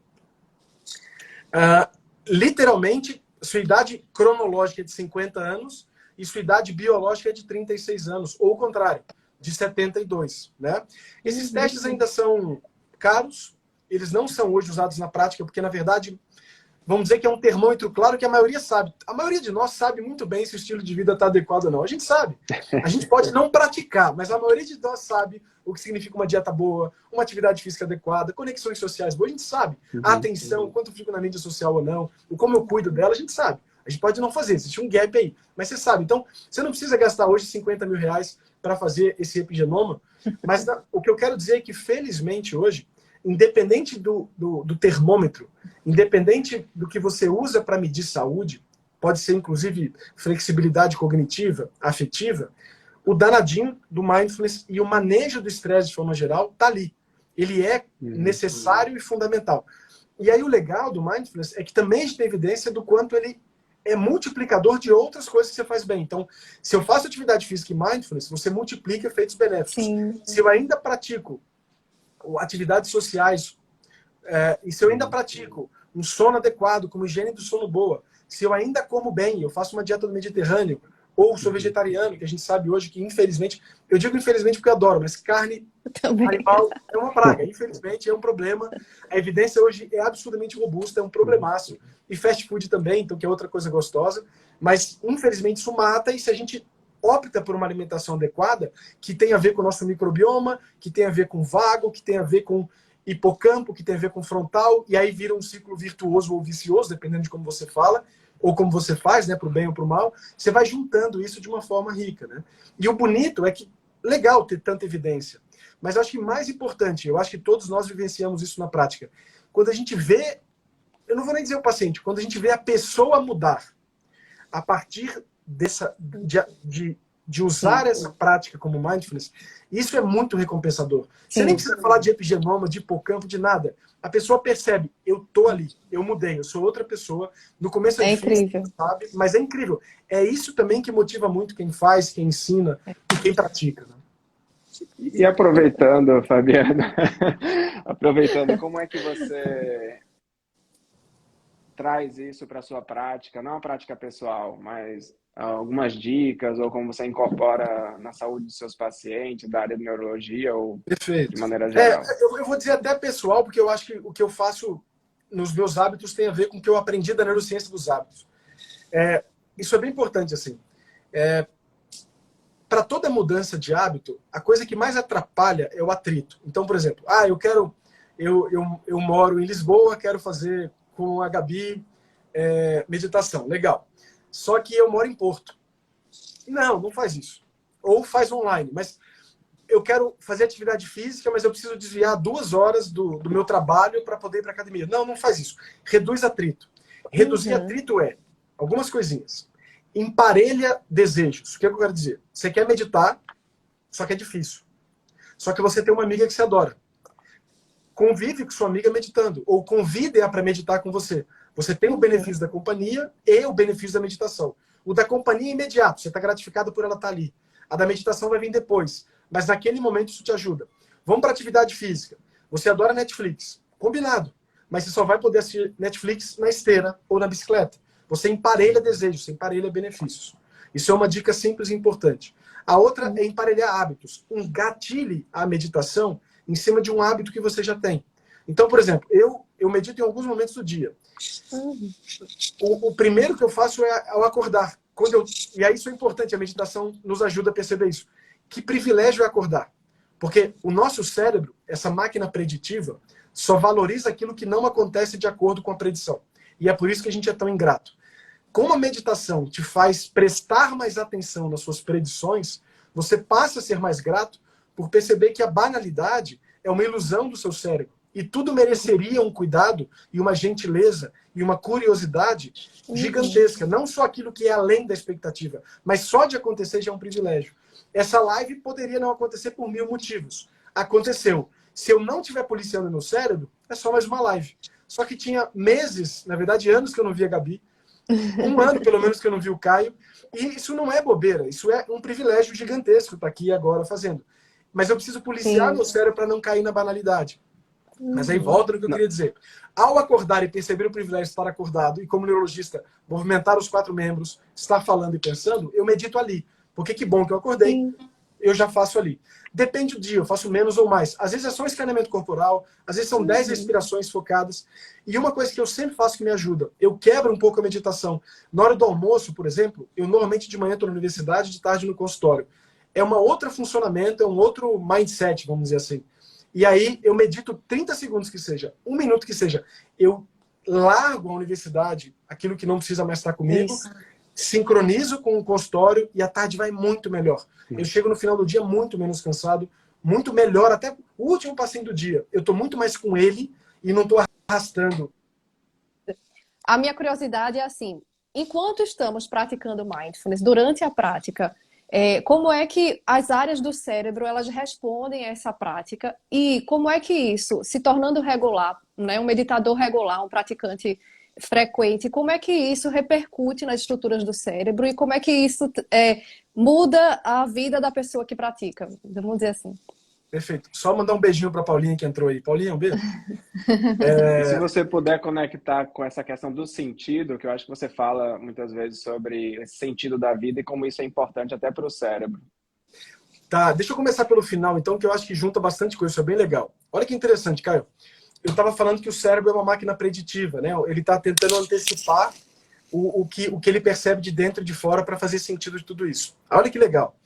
literalmente, sua idade cronológica é de 50 anos e sua idade biológica é de 36 anos, ou o contrário, de 72. Né? Esses testes ainda são caros, eles não são hoje usados na prática, porque, na verdade, vamos dizer que é um termômetro claro que a maioria sabe. A maioria de nós sabe muito bem se o estilo de vida está adequado ou não. A gente sabe. A gente pode não praticar, mas a maioria de nós sabe o que significa uma dieta boa, uma atividade física adequada, conexões sociais boas. A gente sabe. A atenção, quanto eu fico na mídia social ou não, o como eu cuido dela, a gente sabe. A gente pode não fazer, existe um gap aí. Mas você sabe. Então, você não precisa gastar hoje 50 mil reais para fazer esse epigenoma. Mas o que eu quero dizer é que, felizmente, hoje, independente do termômetro, independente do que você usa para medir saúde, pode ser inclusive flexibilidade cognitiva, afetiva, o danadinho do mindfulness e o manejo do estresse de forma geral está ali. Ele é necessário e fundamental. E aí o legal do mindfulness é que também a gente tem evidência do quanto ele é multiplicador de outras coisas que você faz bem. Então, se eu faço atividade física e mindfulness, você multiplica efeitos benéficos. Sim. Se eu ainda pratico atividades sociais, e se eu ainda pratico um sono adequado, como higiene do sono boa, se eu ainda como bem, eu faço uma dieta do Mediterrâneo, ou sou vegetariano, que a gente sabe hoje que, infelizmente, eu digo infelizmente porque eu adoro, mas carne animal é uma praga, infelizmente é um problema. A evidência hoje é absurdamente robusta, é um problemaço. E fast food também, então, que é outra coisa gostosa, mas infelizmente isso mata, e se a gente opta por uma alimentação adequada, que tem a ver com o nosso microbioma, que tem a ver com vago, que tem a ver com hipocampo, que tem a ver com frontal, e aí vira um ciclo virtuoso ou vicioso, dependendo de como você fala, ou como você faz, né, para o bem ou para o mal, você vai juntando isso de uma forma rica, né? E o bonito é que, legal ter tanta evidência, mas eu acho que mais importante, eu acho que todos nós vivenciamos isso na prática, quando a gente vê, eu não vou nem dizer o paciente, quando a gente vê a pessoa mudar, a partir de usar essa prática como mindfulness, isso é muito recompensador. Você nem precisa falar de epigenoma, de hipocampo, de nada. A pessoa percebe, eu tô ali, eu mudei, eu sou outra pessoa. No começo é difícil, incrível, sabe? Mas é incrível. É isso também que motiva muito quem faz, quem ensina e quem pratica. Né? E aproveitando, Fabiana, aproveitando, como é que você traz isso para a sua prática, não a prática pessoal, mas algumas dicas, ou como você incorpora na saúde dos seus pacientes, da área de neurologia, ou Perfeito. de maneira geral? Eu vou dizer até pessoal, porque eu acho que o que eu faço nos meus hábitos tem a ver com o que eu aprendi da neurociência dos hábitos. Isso é bem importante, assim. Para toda mudança de hábito, a coisa que mais atrapalha é o atrito. Então, por exemplo, eu moro em Lisboa, quero fazer com a Gabi meditação. Legal. Só que eu moro em Porto. Não faz isso. Ou faz online. Mas eu quero fazer atividade física, mas eu preciso desviar 2 horas do meu trabalho para poder ir para a academia. Não faz isso. Reduz atrito. Reduzir atrito é algumas coisinhas. Emparelha desejos. O que eu quero dizer? Você quer meditar, só que é difícil. Só que você tem uma amiga que você adora. Convive com sua amiga meditando. Ou convide-a para meditar com você. Você tem o benefício da companhia e o benefício da meditação. O da companhia é imediato. Você está gratificado por ela estar ali. A da meditação vai vir depois. Mas naquele momento isso te ajuda. Vamos para atividade física. Você adora Netflix. Combinado. Mas você só vai poder assistir Netflix na esteira ou na bicicleta. Você emparelha desejos, você emparelha benefícios. Isso é uma dica simples e importante. A outra é emparelhar hábitos. Engatilhe a meditação em cima de um hábito que você já tem. Então, por exemplo, eu medito em alguns momentos do dia. O primeiro que eu faço é ao acordar. E aí isso é importante, a meditação nos ajuda a perceber isso. Que privilégio é acordar? Porque o nosso cérebro, essa máquina preditiva, só valoriza aquilo que não acontece de acordo com a predição. E é por isso que a gente é tão ingrato. Como a meditação te faz prestar mais atenção nas suas predições, você passa a ser mais grato por perceber que a banalidade é uma ilusão do seu cérebro. E tudo mereceria um cuidado e uma gentileza e uma curiosidade gigantesca. Não só aquilo que é além da expectativa, mas só de acontecer já é um privilégio. Essa live poderia não acontecer por 1000 motivos. Aconteceu. Se eu não estiver policiando meu cérebro, é só mais uma live. Só que tinha meses, na verdade anos que eu não via a Gabi. 1 ano pelo menos que eu não vi o Caio. E isso não é bobeira. Isso é um privilégio gigantesco estar aqui agora fazendo. Mas eu preciso policiar meu cérebro para não cair na banalidade. Mas aí volta no que eu queria dizer. Ao acordar e perceber o privilégio de estar acordado, e como neurologista, movimentar os 4 membros, estar falando e pensando, eu medito ali. Porque que bom que eu acordei. eu já faço ali. Depende do dia, eu faço menos ou mais. Às vezes é só um escaneamento corporal, às vezes são 10 respirações focadas. E uma coisa que eu sempre faço que me ajuda, eu quebro um pouco a meditação. Na hora do almoço, por exemplo, eu normalmente de manhã estou na universidade, de tarde no consultório. É um outro funcionamento, é um outro mindset, vamos dizer assim. E aí eu medito 30 segundos que seja, 1 minuto que seja. Eu largo a universidade, aquilo que não precisa mais estar comigo, sincronizo com o consultório e a tarde vai muito melhor. Eu chego no final do dia muito menos cansado, muito melhor, até o último passeio do dia. Eu estou muito mais com ele e não estou arrastando. A minha curiosidade é assim, enquanto estamos praticando mindfulness, durante a prática, como é que as áreas do cérebro elas respondem a essa prática e como é que isso, se tornando regular, né, um meditador regular, um praticante frequente, como é que isso repercute nas estruturas do cérebro e como é que isso muda a vida da pessoa que pratica, vamos dizer assim. Perfeito. Só mandar um beijinho para a Paulinha que entrou aí. Paulinha, um beijo. E se você puder conectar com essa questão do sentido, que eu acho que você fala muitas vezes sobre esse sentido da vida e como isso é importante até para o cérebro. Tá, deixa eu começar pelo final, então, que eu acho que junta bastante coisa, isso é bem legal. Olha que interessante, Caio. Eu estava falando que o cérebro é uma máquina preditiva, né? Ele está tentando antecipar o que ele percebe de dentro e de fora para fazer sentido de tudo isso. Olha que legal.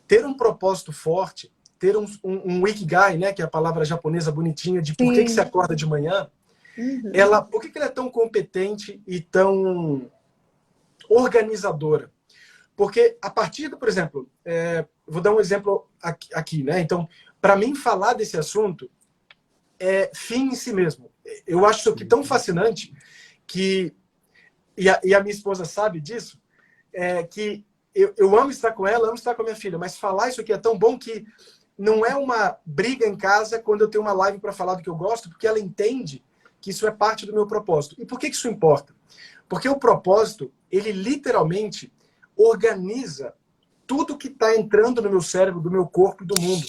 Ter um propósito forte, ter um ikigai, né? Que é a palavra japonesa bonitinha de por que você acorda de manhã, por que ela é tão competente e tão organizadora? Porque a partir do, por exemplo, vou dar um exemplo aqui, né? Então, para mim falar desse assunto é fim em si mesmo. Eu acho isso aqui tão fascinante que, e a minha esposa sabe disso, que eu amo estar com ela, amo estar com a minha filha, mas falar isso aqui é tão bom que não é uma briga em casa quando eu tenho uma live para falar do que eu gosto, porque ela entende que isso é parte do meu propósito. E por que isso importa? Porque o propósito, ele literalmente organiza tudo que está entrando no meu cérebro, do meu corpo e do mundo,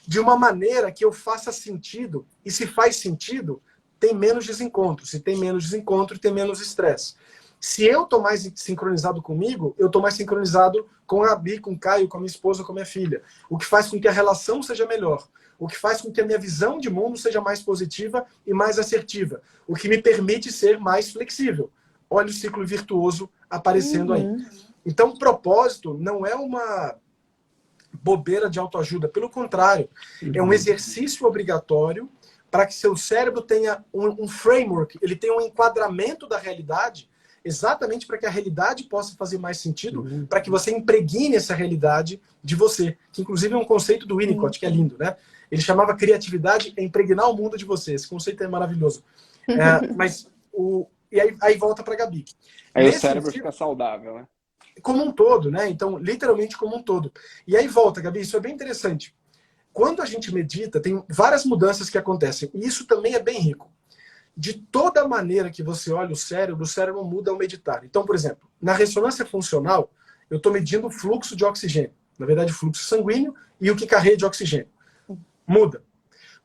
de uma maneira que eu faça sentido. E se faz sentido, tem menos desencontro. Se tem menos desencontro, tem menos estresse. Se eu estou mais sincronizado comigo, eu estou mais sincronizado com a Gabi, com o Caio, com a minha esposa, com a minha filha. O que faz com que a relação seja melhor. O que faz com que a minha visão de mundo seja mais positiva e mais assertiva. O que me permite ser mais flexível. Olha o ciclo virtuoso aparecendo aí. Então, propósito não é uma bobeira de autoajuda. Pelo contrário, é um exercício obrigatório para que seu cérebro tenha um framework, ele tenha um enquadramento da realidade, exatamente para que a realidade possa fazer mais sentido, para que você impregne essa realidade de você, que inclusive é um conceito do Winnicott, que é lindo, né? Ele chamava criatividade é impregnar o mundo de você. Esse conceito é maravilhoso. E aí volta para a Gabi. Aí o cérebro fica saudável, né? Como um todo, né? Então, literalmente como um todo. E aí volta, Gabi, isso é bem interessante. Quando a gente medita, tem várias mudanças que acontecem. E isso também é bem rico. De toda maneira que você olha o cérebro muda ao meditar. Então, por exemplo, na ressonância funcional, eu estou medindo o fluxo de oxigênio. Na verdade, o fluxo sanguíneo e o que carrega de oxigênio. Muda.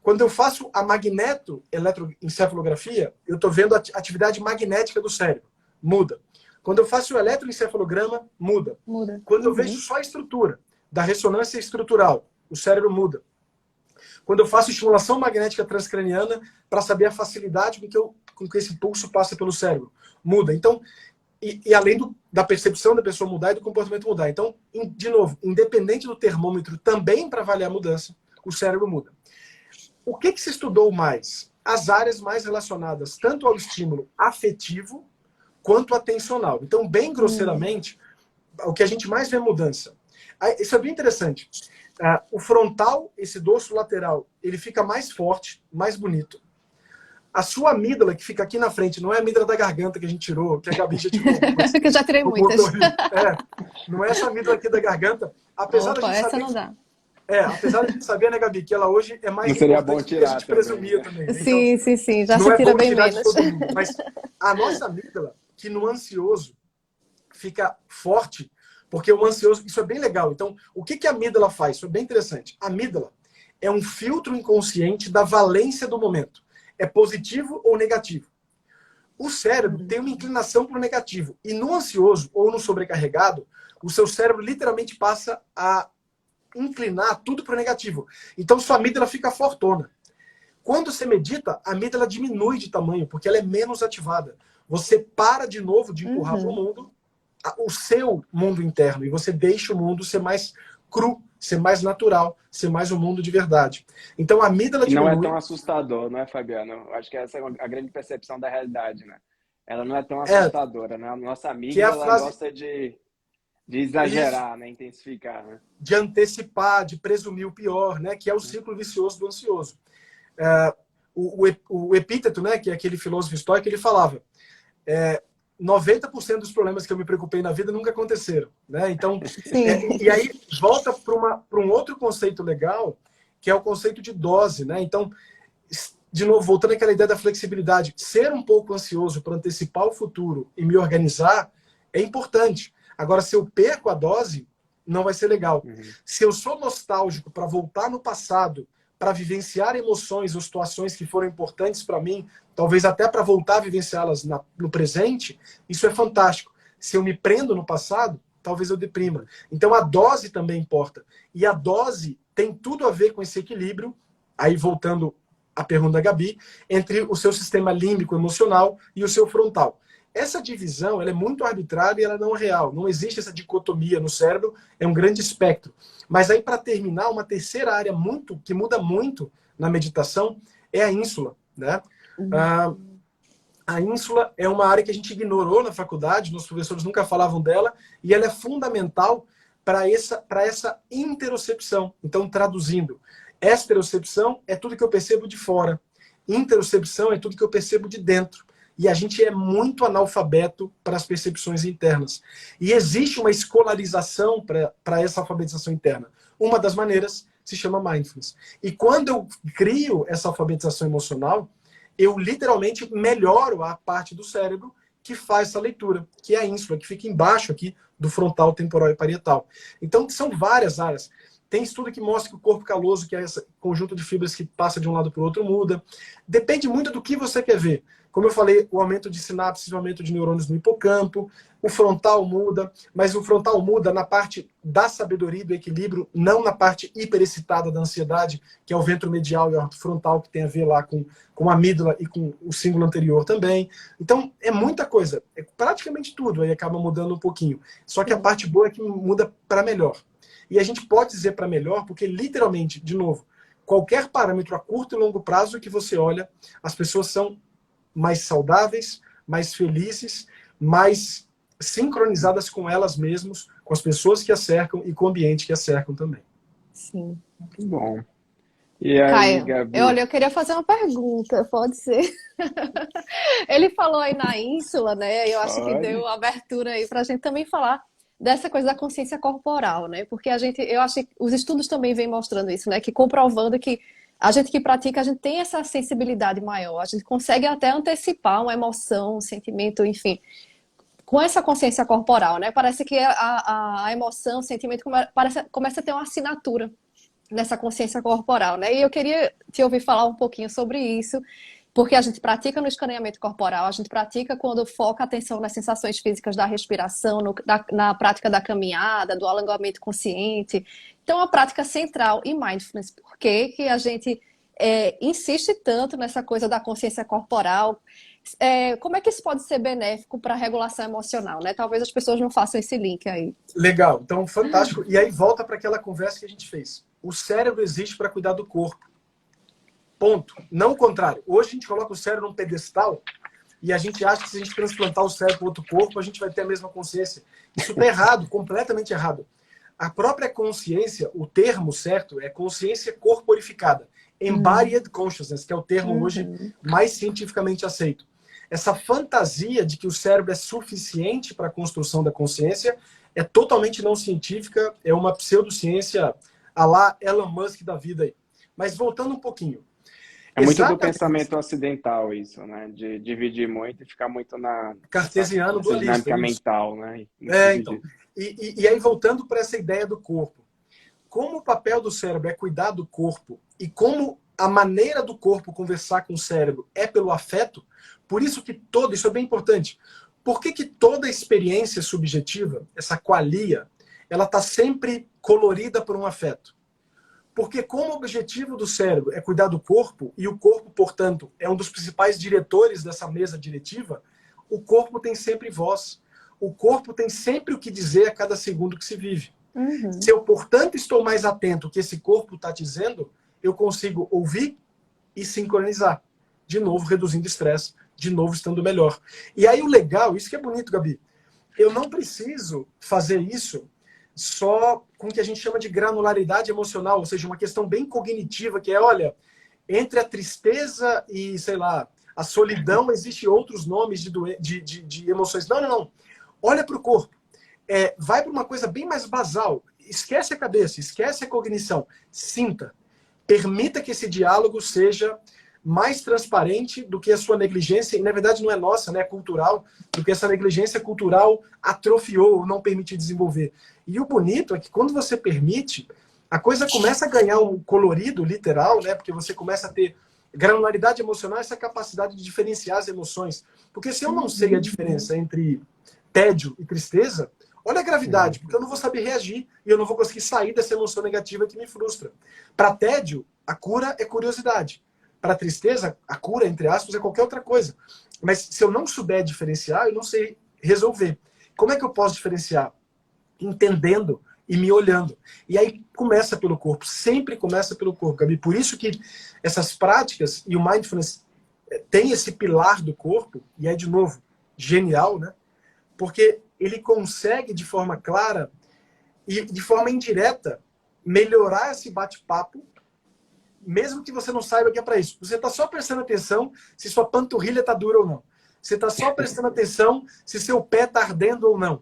Quando eu faço a magneto-eletroencefalografia, eu estou vendo a atividade magnética do cérebro. Muda. Quando eu faço o eletroencefalograma, muda. Quando eu vejo só a estrutura da ressonância estrutural, o cérebro muda. Quando eu faço estimulação magnética transcraniana para saber a facilidade com que esse pulso passa pelo cérebro, muda. Então, e além da percepção da pessoa mudar e do comportamento mudar. Então, de novo, independente do termômetro, também para avaliar a mudança, o cérebro muda. O que se estudou mais? As áreas mais relacionadas tanto ao estímulo afetivo quanto atencional. Então, bem grosseiramente, o que a gente mais vê é mudança. Isso é bem interessante. O frontal, esse dorso lateral, ele fica mais forte, mais bonito. A sua amígdala, que fica aqui na frente, não é a amígdala da garganta que a gente tirou, que a Gabi já tirou. Que eu já tirei muitas. Não é essa amígdala aqui da garganta. Apesar Opa, da gente essa saber não dá. apesar de a gente saber, né, Gabi, que ela hoje é mais seria importante bom do que a tirar gente presumia também. Sim, sim. Já não se tira bom bem tirar de menos. todo mundo, mas a nossa amígdala, que no ansioso fica forte, porque o ansioso, isso é bem legal. Então, o que a amígdala faz? Isso é bem interessante. A amígdala é um filtro inconsciente da valência do momento. É positivo ou negativo. O cérebro tem uma inclinação para o negativo. E no ansioso ou no sobrecarregado, o seu cérebro literalmente passa a inclinar tudo para o negativo. Então, sua amígdala fica fortona. Quando você medita, a amígdala diminui de tamanho, porque ela é menos ativada. Você para de novo de empurrar para o mundo o seu mundo interno, e você deixa o mundo ser mais cru, ser mais natural, ser mais um mundo de verdade. Então, a amígdala diminui... Não é tão assustador, não é, Fabiano? Eu acho que essa é a grande percepção da realidade, né? Ela não é tão assustadora, né? A nossa amígdala gosta de exagerar, né? Intensificar, né? De antecipar, de presumir o pior, né? Que é o ciclo vicioso do ansioso. O Epíteto, né? Que é aquele filósofo estoico, ele falava 90% dos problemas que eu me preocupei na vida nunca aconteceram, né? Então, e aí volta para um outro conceito legal, que é o conceito de dose, né? Então, de novo, voltando àquela ideia da flexibilidade, ser um pouco ansioso para antecipar o futuro e me organizar é importante. Agora, se eu perco a dose, não vai ser legal. Se eu sou nostálgico para voltar no passado, para vivenciar emoções ou situações que foram importantes para mim, talvez até para voltar a vivenciá-las no presente, isso é fantástico. Se eu me prendo no passado, talvez eu deprima. Então a dose também importa. E a dose tem tudo a ver com esse equilíbrio, aí voltando à pergunta da Gabi, entre o seu sistema límbico emocional e o seu frontal. Essa divisão ela é muito arbitrária e ela não é real. Não existe essa dicotomia no cérebro, é um grande espectro. Mas aí, para terminar, uma terceira área que muda muito na meditação é a ínsula, né? A ínsula é uma área que a gente ignorou na faculdade, nossos professores nunca falavam dela, e ela é fundamental para essa interocepção. Então, traduzindo, exterocepção é tudo que eu percebo de fora. Interocepção é tudo que eu percebo de dentro. E a gente é muito analfabeto para as percepções internas. E existe uma escolarização para essa alfabetização interna. Uma das maneiras se chama mindfulness. E quando eu crio essa alfabetização emocional, eu literalmente melhoro a parte do cérebro que faz essa leitura, que é a ínsula, que fica embaixo aqui do frontal, temporal e parietal. Então, são várias áreas. Tem estudo que mostra que o corpo caloso, que é esse conjunto de fibras que passa de um lado para o outro, muda. Depende muito do que você quer ver. Como eu falei, o aumento de sinapses, o aumento de neurônios no hipocampo, o frontal muda, mas o frontal muda na parte da sabedoria e do equilíbrio, não na parte hiperexcitada da ansiedade, que é o ventro medial e o frontal, que tem a ver lá com a amígdala e com o símbolo anterior também. Então, é muita coisa. É praticamente tudo, aí acaba mudando um pouquinho. Só que a parte boa é que muda para melhor. E a gente pode dizer para melhor, porque literalmente, de novo, qualquer parâmetro a curto e longo prazo que você olha, as pessoas são mais saudáveis, mais felizes, mais sincronizadas com elas mesmas, com as pessoas que a cercam e com o ambiente que a cercam também. Sim. Muito bom. E aí, Caio, Gabi? olha, eu queria fazer uma pergunta, pode ser? Ele falou aí na ínsula, né? Eu acho que Pode. deu abertura aí para a gente também falar dessa coisa da consciência corporal, né? Porque eu acho que os estudos também vêm mostrando isso, né? Que comprovando que a gente que pratica, a gente tem essa sensibilidade maior, a gente consegue até antecipar uma emoção, um sentimento, enfim, com essa consciência corporal, né? Parece que a emoção, o sentimento começa a ter uma assinatura nessa consciência corporal, né? E eu queria te ouvir falar um pouquinho sobre isso, porque a gente pratica no escaneamento corporal, a gente pratica quando foca a atenção nas sensações físicas da respiração, na prática da caminhada, do alongamento consciente. Então, é uma prática central em mindfulness. Por que que a gente insiste tanto nessa coisa da consciência corporal? Como é que isso pode ser benéfico para a regulação emocional, né? Talvez as pessoas não façam esse link aí. Legal, então fantástico. E aí volta para aquela conversa que a gente fez. O cérebro existe para cuidar do corpo. Ponto. Não o contrário. Hoje a gente coloca o cérebro num pedestal e a gente acha que se a gente transplantar o cérebro para outro corpo, a gente vai ter a mesma consciência. Isso está errado, completamente errado. A própria consciência, o termo certo é consciência corporificada. Embodied consciousness, que é o termo hoje mais cientificamente aceito. Essa fantasia de que o cérebro é suficiente para a construção da consciência é totalmente não científica, é uma pseudociência à la Elon Musk da vida aí. Mas voltando um pouquinho. É muito do pensamento ocidental isso, né? De dividir muito e ficar muito na cartesiano dualista, dinâmica mental, né? Então. E aí voltando para essa ideia do corpo. Como o papel do cérebro é cuidar do corpo e como a maneira do corpo conversar com o cérebro é pelo afeto, por isso que isso é bem importante. Por que toda experiência subjetiva, essa qualia, ela está sempre colorida por um afeto. Porque como o objetivo do cérebro é cuidar do corpo, e o corpo, portanto, é um dos principais diretores dessa mesa diretiva, o corpo tem sempre voz. O corpo tem sempre o que dizer a cada segundo que se vive. Se eu, portanto, estou mais atento ao que esse corpo está dizendo, eu consigo ouvir e sincronizar. De novo, reduzindo estresse, de novo, estando melhor. E aí o legal, isso que é bonito, Gabi, eu não preciso fazer isso só com o que a gente chama de granularidade emocional, ou seja, uma questão bem cognitiva, que é, olha, entre a tristeza e, sei lá, a solidão, existem outros nomes de emoções. Não, não, não. Olha para o corpo. Vai para uma coisa bem mais basal. Esquece a cabeça, esquece a cognição. Sinta. Permita que esse diálogo seja mais transparente do que a sua negligência, e na verdade não é nossa, né, é cultural, do que essa negligência cultural atrofiou ou não permite desenvolver. E o bonito é que quando você permite, a coisa começa a ganhar um colorido literal, né, porque você começa a ter granularidade emocional, essa capacidade de diferenciar as emoções. Porque se eu não sei a diferença entre tédio e tristeza, olha a gravidade, porque eu não vou saber reagir e eu não vou conseguir sair dessa emoção negativa que me frustra. Para tédio, a cura é curiosidade. Para tristeza, a cura, entre aspas, é qualquer outra coisa. Mas se eu não souber diferenciar, eu não sei resolver. Como é que eu posso diferenciar? Entendendo e me olhando. E aí começa pelo corpo, sempre começa pelo corpo, Gabi. Por isso que essas práticas e o mindfulness tem esse pilar do corpo, e é, de novo, genial, né? Porque ele consegue, de forma clara e de forma indireta, melhorar esse bate-papo, mesmo que você não saiba que é para isso. Você está só prestando atenção se sua panturrilha está dura ou não. Você está só prestando atenção se seu pé está ardendo ou não.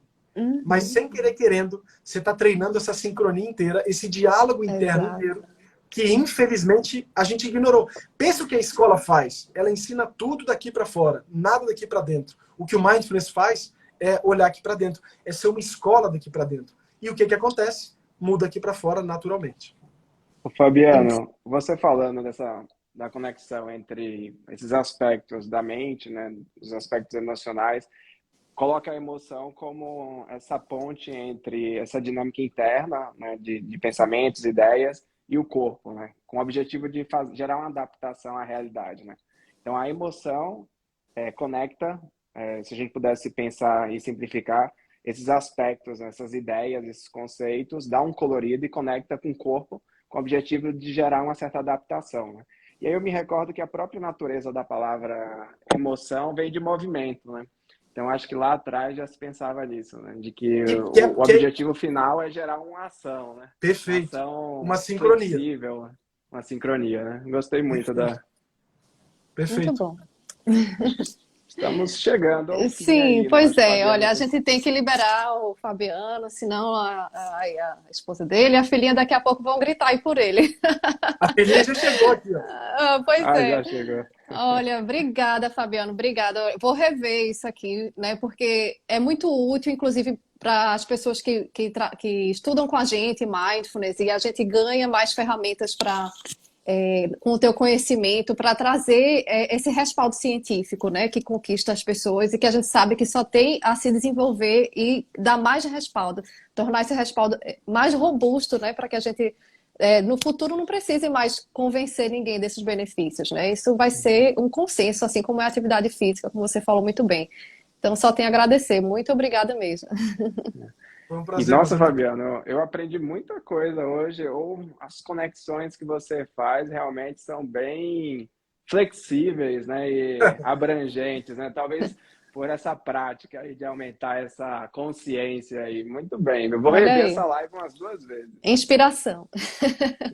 Mas sem querer querendo, você está treinando essa sincronia inteira, esse diálogo interno inteiro, que infelizmente a gente ignorou. Pensa o que a escola faz. Ela ensina tudo daqui para fora, nada daqui para dentro. O que o mindfulness faz é olhar aqui para dentro, é ser uma escola daqui para dentro. E o que acontece? Muda aqui para fora naturalmente. Fabiano, você falando da conexão entre esses aspectos da mente, né, os aspectos emocionais, coloca a emoção como essa ponte entre essa dinâmica interna, né, de pensamentos, ideias, e o corpo, né, com o objetivo de gerar uma adaptação à realidade, né? Então, a emoção conecta, se a gente pudesse pensar e simplificar, esses aspectos, essas ideias, esses conceitos, dá um colorido e conecta com o corpo, com o objetivo de gerar uma certa adaptação, né? E aí eu me recordo que a própria natureza da palavra emoção vem de movimento, né? Então, acho que lá atrás já se pensava nisso, né? De que o objetivo final é gerar uma ação, né? Perfeito. Uma sincronia. Flexível, uma sincronia, né? Gostei muito Perfeito. Muito bom. Estamos chegando ao fim. Sim, aí, pois né? é. Olha, a gente tem que liberar o Fabiano, senão a esposa dele e a filhinha daqui a pouco vão gritar aí por ele. A filhinha já chegou aqui, ó. Pois é. Já chegou. Olha, obrigada, Fabiano, obrigada. Vou rever isso aqui, né? Porque é muito útil, inclusive, para as pessoas que estudam com a gente mindfulness, e a gente ganha mais ferramentas para com o teu conhecimento para trazer esse respaldo científico, né, que conquista as pessoas e que a gente sabe que só tem a se desenvolver e dar mais respaldo, tornar esse respaldo mais robusto, né, para que a gente no futuro não precise mais convencer ninguém desses benefícios, né? Isso vai ser um consenso, assim como é a atividade física, como você falou muito bem. Então, só tenho a agradecer. Muito obrigada mesmo. Foi um prazer. E, nossa, Fabiano, eu aprendi muita coisa hoje, ou as conexões que você faz realmente são bem flexíveis, né, e abrangentes, né? Talvez por essa prática aí de aumentar essa consciência aí. Muito bem, eu vou rever essa live umas 2 vezes. Inspiração.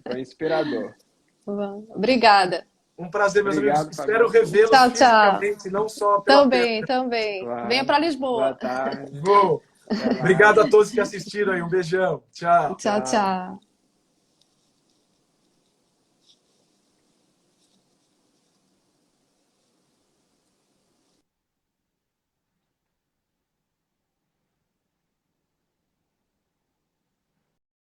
Foi inspirador. Obrigada. Um prazer, meus amigos. Espero revê-los fisicamente, não só pela Também. Claro. Venha para Lisboa. Boa tarde. Vou. Obrigado a todos que assistiram aí. Um beijão. Tchau. Tchau.